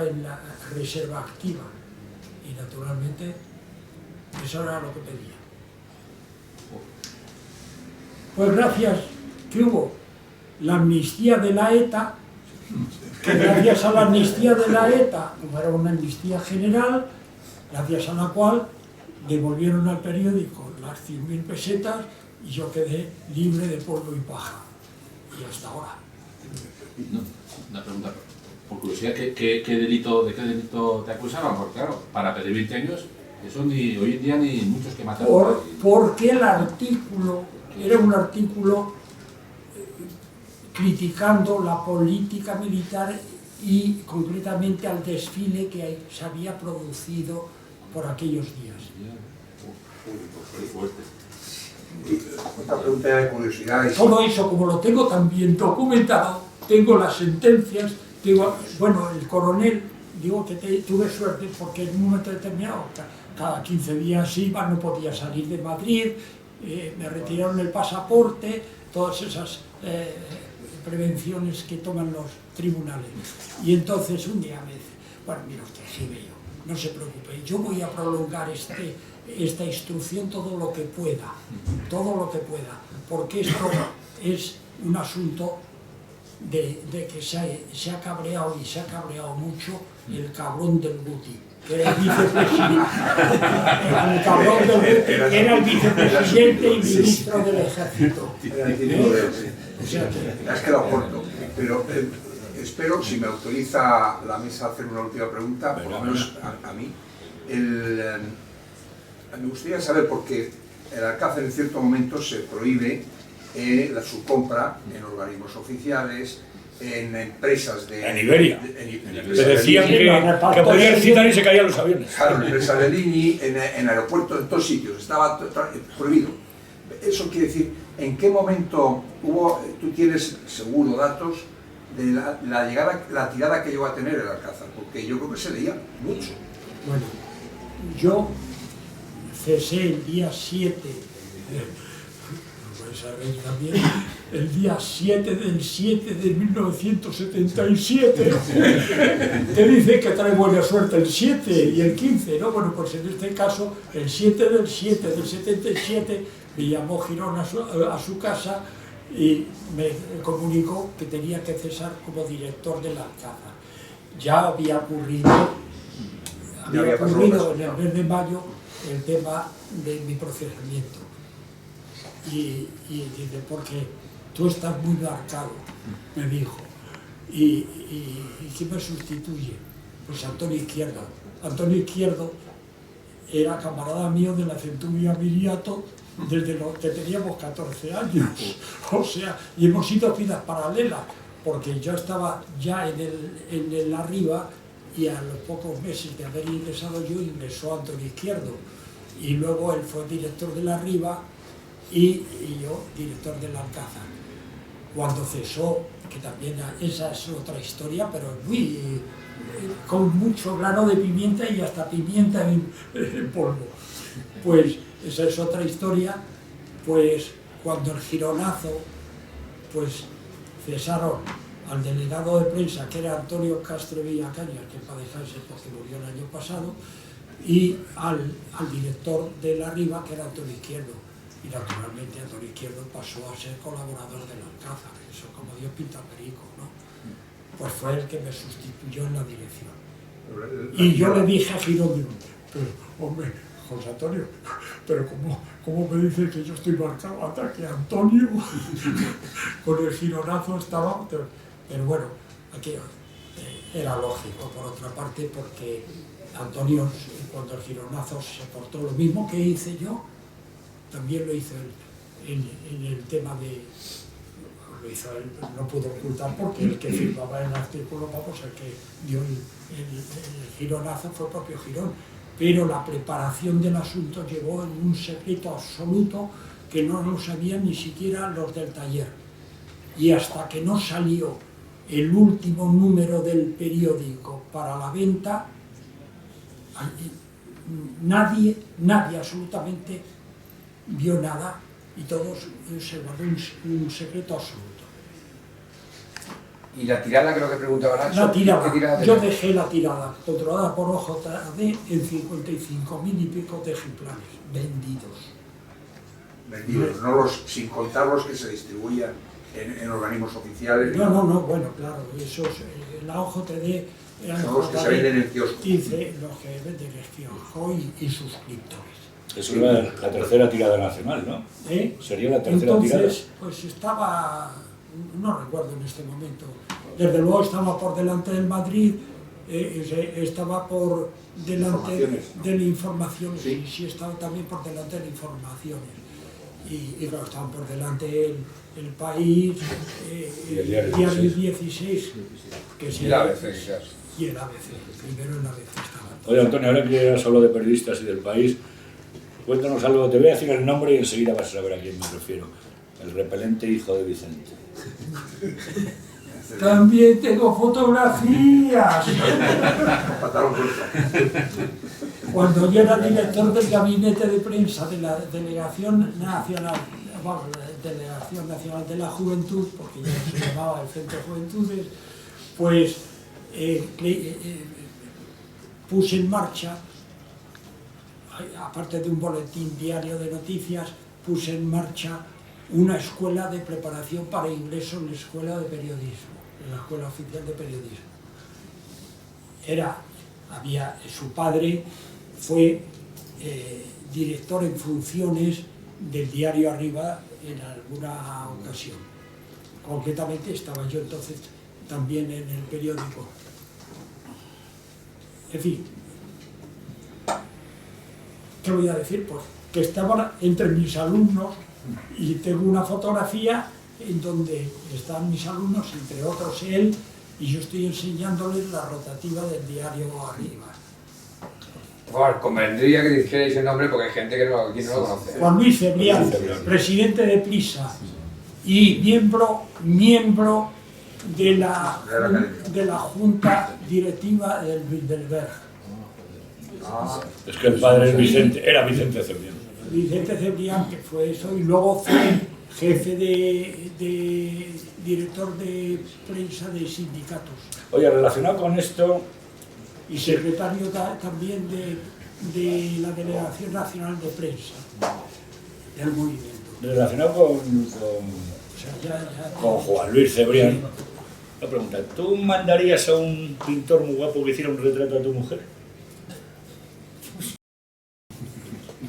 en la reserva activa y naturalmente eso era lo que pedía. Pues gracias que hubo la amnistía de la ETA, que gracias a la amnistía de la ETA, como era una amnistía general, gracias a la cual devolvieron al periódico las 100.000 pesetas y yo quedé libre de polvo y paja. Y hasta ahora. No, una pregunta. Por curiosidad, ¿de qué delito te acusaban? Porque claro, para pedir 20 años, eso ni hoy en día ni muchos que mataron. Porque el artículo era un artículo criticando la política militar y concretamente al desfile que se había producido por aquellos días. Otra pregunta de curiosidad. Todo eso, como lo tengo también documentado, tengo las sentencias, bueno, el coronel, digo que tuve suerte porque en un momento determinado, cada 15 días iba, no podía salir de Madrid, me retiraron el pasaporte, todas esas prevenciones que toman los tribunales. Y entonces un día me dice, bueno, mira usted, sí veo, no se preocupe, yo voy a prolongar esta instrucción todo lo que pueda, porque esto es un asunto de que se ha cabreado y se ha cabreado mucho el cabrón del Guti, que era el vicepresidente, el cabrón del Guti, era el vicepresidente y ministro del ejército. O sea, te has quedado corto, pero espero, si me autoriza la mesa a hacer una última pregunta, por lo menos a mí. Me gustaría saber por qué el Alcázar en cierto momento se prohíbe su compra en organismos oficiales, en empresas de... En Iberia. Te decían que podían citar y se caían los aviones. Claro, en empresas de Lini, en aeropuertos, en todos sitios, estaba prohibido. Eso quiere decir, ¿en qué momento tú tienes seguro datos de la tirada que llegó a tener el Alcázar? Porque yo creo que se leía mucho. Bueno, yo cesé el día 7, también, el día 7 del 7 de 1977, te dice que trae buena suerte el 7 y el 15, ¿no? Bueno, pues en este caso, el 7 del 7 del 77, me llamó Girón a su casa y me comunicó que tenía que cesar como director del Alcázar. Ya había ocurrido en el mes de mayo el tema de mi procesamiento. Y dice, porque tú estás muy marcado, me dijo. ¿Y quién me sustituye? Pues Antonio Izquierdo. Antonio Izquierdo era camarada mío de la Centuria Viriato desde los que teníamos 14 años. O sea, y hemos ido vidas paralelas, porque yo estaba ya en el arriba y a los pocos meses de haber ingresado yo ingresó Antonio Izquierdo. Y luego él fue director de la Riva y yo director del Alcázar. Cuando cesó, que también esa es otra historia, pero muy, con mucho grano de pimienta y hasta pimienta en polvo. Pues esa es otra historia, pues cuando el gironazo, pues cesaron al delegado de prensa, que era Antonio Castro Villacañas, que para dejarse porque murió el año pasado, y al director de la Riva, que era Antonio Izquierdo. Y naturalmente Antonio Izquierdo pasó a ser colaborador del Alcázar, eso como Dios pinta perico, ¿no? Pues fue el que me sustituyó en la dirección. Y yo le dije a Girón, pero hombre, José Antonio, pero ¿cómo me dice que yo estoy marcado hasta que Antonio con el gironazo estaba? Pero bueno, aquí era lógico, por otra parte, porque Antonio, cuando el gironazo se portó lo mismo que hice yo, también lo hizo él en el tema de... Lo hizo él, no pudo ocultar porque el que firmaba el artículo, vamos, el que dio el gironazo fue el propio Girón. Pero la preparación del asunto llegó en un secreto absoluto que no lo sabían ni siquiera los del taller. Y hasta que no salió el último número del periódico para la venta, nadie absolutamente vio nada y todos se guardó un secreto absoluto. ¿Y la tirada, creo que preguntaba Nacho? La tirada, ¿qué tirada yo tenés? dejé la tirada, controlada por OJD, en 55.000 y pico de ejemplares vendidos. Vendidos, no sin contar los que se distribuían en organismos oficiales. No, bueno, claro, esos, la OJD eran son los que se venden en el kiosco. 15, los que venden en el kiosco y suscriptores. Eso era la tercera tirada nacional, ¿no? Sería la tercera tirada. Entonces, pues estaba, no recuerdo en este momento, desde luego estaba por delante del Madrid, estaba por delante de Informaciones, sí, estaba también por delante de Informaciones. Y claro, estaban por delante el País, el Diario 16, que es el ABC, claro. Y el ABC, primero el ABC estaba. Oye, Antonio, ahora que ya has hablado de periodistas y del País, cuéntanos algo, te voy a decir el nombre y enseguida vas a saber a quién me refiero. El repelente hijo de Vicente. También tengo fotografías. Cuando yo era director del gabinete de prensa de la Delegación Nacional, Delegación Nacional de la Juventud, porque ya se llamaba el Centro de Juventudes, pues puse en marcha, aparte de un boletín diario de noticias, puse en marcha una escuela de preparación para ingreso en la Escuela de Periodismo, en la Escuela Oficial de Periodismo. Su padre fue director en funciones del diario Arriba en alguna ocasión. Concretamente estaba yo entonces también en el periódico. En fin, ¿qué voy a decir? Pues que estaban entre mis alumnos y tengo una fotografía en donde están mis alumnos, entre otros él, y yo estoy enseñándoles la rotativa del diario Arriba. Bueno, convendría que dijerais el nombre porque hay gente que aquí no lo conoce. Juan Luis Cebrián, presidente de Prisa y miembro de la Junta Directiva del Bilderberg. Es que el padre es Vicente, era Vicente Cebrián. Vicente Cebrián, que fue eso, y luego fue jefe de director de prensa de sindicatos. Oye, relacionado con esto, Y secretario también de la Delegación Nacional de Prensa del movimiento. relacionado con con Juan Luis Cebrián. La pregunta, ¿tú mandarías a un pintor muy guapo que hiciera un retrato a tu mujer?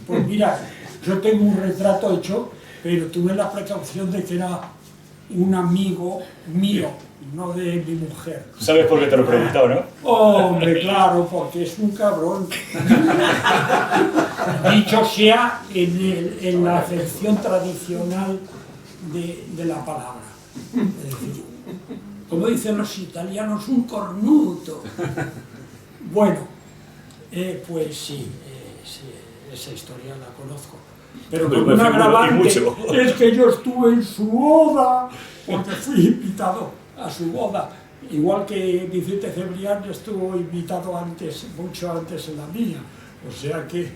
Pues mira, yo tengo un retrato hecho, pero tuve la precaución de que era un amigo mío, no de mi mujer. ¿Sabes por qué te lo he preguntado, no? Hombre, claro, porque es un cabrón. Dicho sea en la acepción tradicional de la palabra. Es decir, como dicen los italianos, un cornuto. Bueno, pues sí, esa historia la conozco. Pero con un agravante es que yo estuve en su boda, porque fui invitado a su boda. Igual que Vicente Cebrián estuvo invitado antes, mucho antes en la mía. O sea que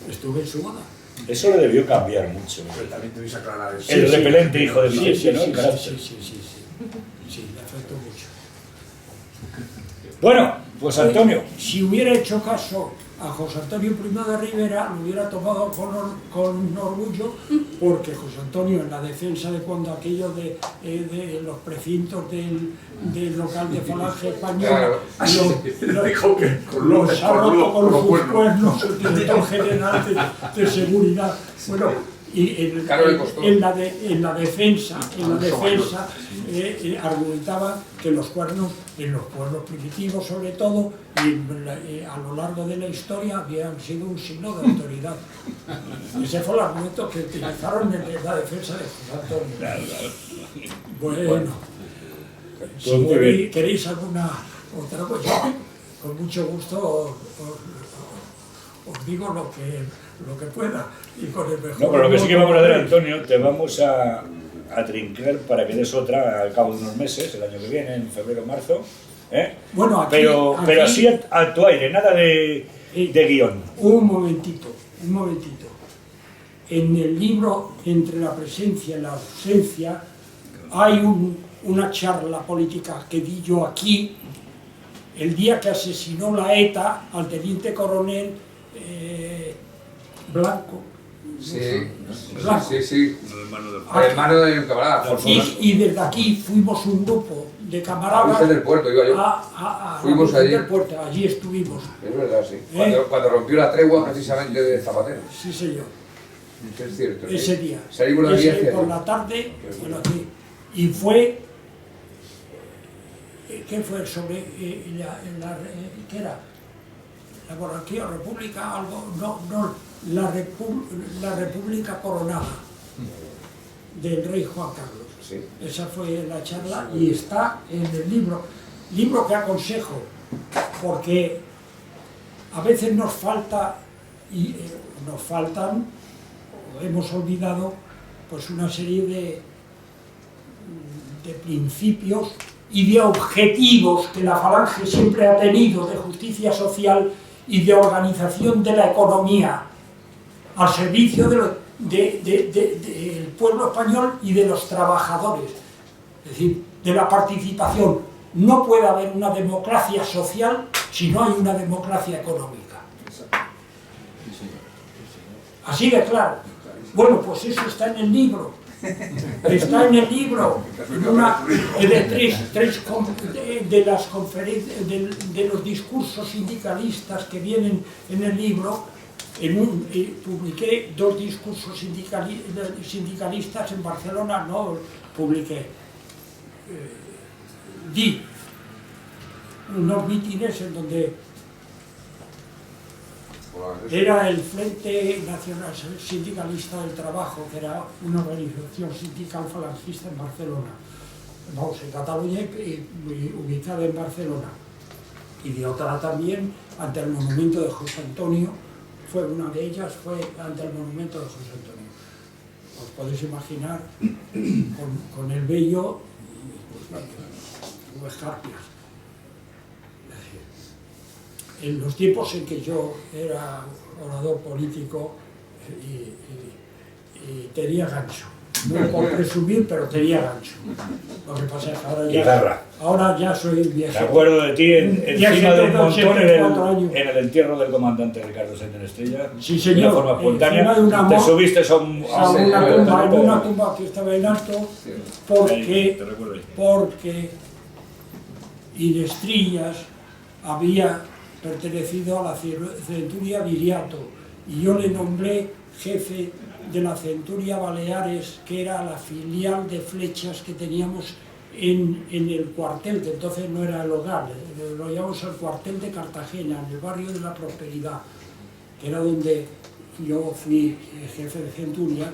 estuve en su boda. Eso le debió cambiar mucho. Pero también debéis aclarar eso. El repelente hijo de Sí, Vicente, ¿no? sí, El carácter. sí, me afectó mucho. Bueno, pues Antonio. Si hubiera hecho caso a José Antonio Primo de Rivera, lo hubiera tomado con orgullo, porque José Antonio, en la defensa de cuando aquello de los precintos del local de Falange Española, Dijo que los ha roto con sus cuernos el director general de seguridad. Bueno, y en la defensa argumentaba que los cuernos, en los pueblos primitivos sobre todo, y a lo largo de la historia, habían sido un signo de autoridad. Ese fue el argumento que utilizaron en la defensa de José Antonio. Bueno, si queréis alguna otra cosa, con mucho gusto os digo lo que pueda y con el mejor. No, pero lo que sí que vamos a hacer, Antonio, te vamos a trincar para que des otra al cabo de unos meses, el año que viene, en febrero o marzo. Bueno, aquí, pero así a tu aire, nada de guión. Un momentito. En el libro Entre la presencia y la ausencia hay una charla política que di yo aquí el día que asesinó la ETA al teniente coronel Blanco. Sí, Blanco. sí. El hermano del camarada. Y desde aquí fuimos un grupo de camaradas del puerto, iba yo. Fuimos la allí. del puerto, allí estuvimos. Es verdad, sí. Cuando rompió la tregua precisamente de Zapatero. Sí, señor. Es cierto. Ese día. Salimos de allí por la tarde, bueno, aquí. Y fue... ¿Qué fue sobre qué era? ¿La monarquía o república? Algo, no, la república coronada del rey Juan Carlos. Sí. Esa fue la charla y está en el libro que aconsejo, porque a veces nos falta y nos faltan, o hemos olvidado, pues una serie de principios y de objetivos que la Falange siempre ha tenido de justicia social y de organización de la economía al servicio del pueblo español y de los trabajadores, es decir, de la participación. No puede haber una democracia social si no hay una democracia económica. Así de claro. Bueno, pues eso está en el libro. Está en el libro, de las conferencias, de los discursos sindicalistas que vienen en el libro. Publiqué 2 discursos sindicalistas en Barcelona, no publiqué. Di unos mítines en donde era el Frente Nacional Sindicalista del Trabajo, que era una organización sindical falangista en Barcelona, vamos, en Cataluña y ubicada en Barcelona. Y de otra también ante el monumento de José Antonio, una de ellas fue ante el monumento de José Antonio. Os podéis imaginar con el vello, pues, hubo escarpias. En los tiempos en que yo era orador político y tenía gancho. no por presumir, pero tenía gancho. Lo que pasa es que ahora Y garra. ahora ya soy Me viejo. acuerdo de ti Ya encima sé, del tengo montón 84 años. en el entierro del comandante Ricardo Sáenz de la Estrella. Sí, De señor. una forma espontánea. Encima de una Te mo- subiste a en una tumba que estaba en alto, porque Te recuerdo ahí. porque Inestrillas había pertenecido a la centuria Viriato y yo le nombré jefe de la centuria Baleares, que era la filial de flechas que teníamos en el cuartel, que entonces no era el hogar, lo llamamos el cuartel de Cartagena, en el barrio de la Prosperidad, que era donde yo fui jefe de centuria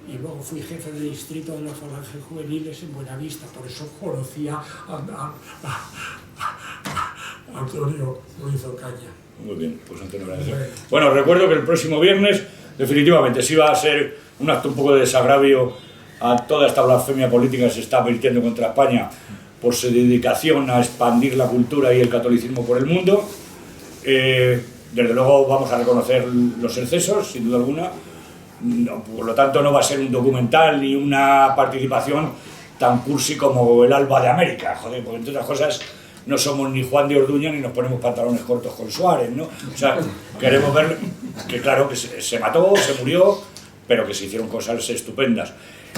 y luego fui jefe de distrito de las falanges juveniles en Buenavista, por eso conocía a Antonio Ruiz Ocaña. Muy bien, pues Antonio, gracias. Bueno, recuerdo que el próximo viernes definitivamente sí va a ser un acto un poco de desagravio a toda esta blasfemia política que se está vertiendo contra España por su dedicación a expandir la cultura y el catolicismo por el mundo. Desde luego vamos a reconocer los excesos, sin duda alguna. No, por lo tanto, no va a ser un documental ni una participación tan cursi como el Alba de América, joder, porque entre otras cosas no somos ni Juan de Orduña ni nos ponemos pantalones cortos con Suárez, ¿no? O sea, queremos ver que claro que se mató, se murió, pero que se hicieron cosas estupendas.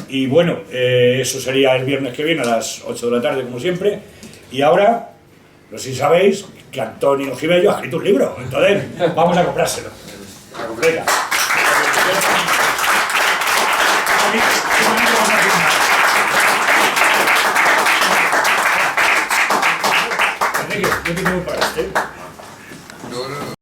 Y bueno, eso sería el viernes que viene a las 8 de la tarde, como siempre. Y ahora, no sé si sabéis que Antonio Gibello ha escrito un libro, entonces vamos a comprárselo. Venga. Enrique, yo te tengo para este. No, no, no.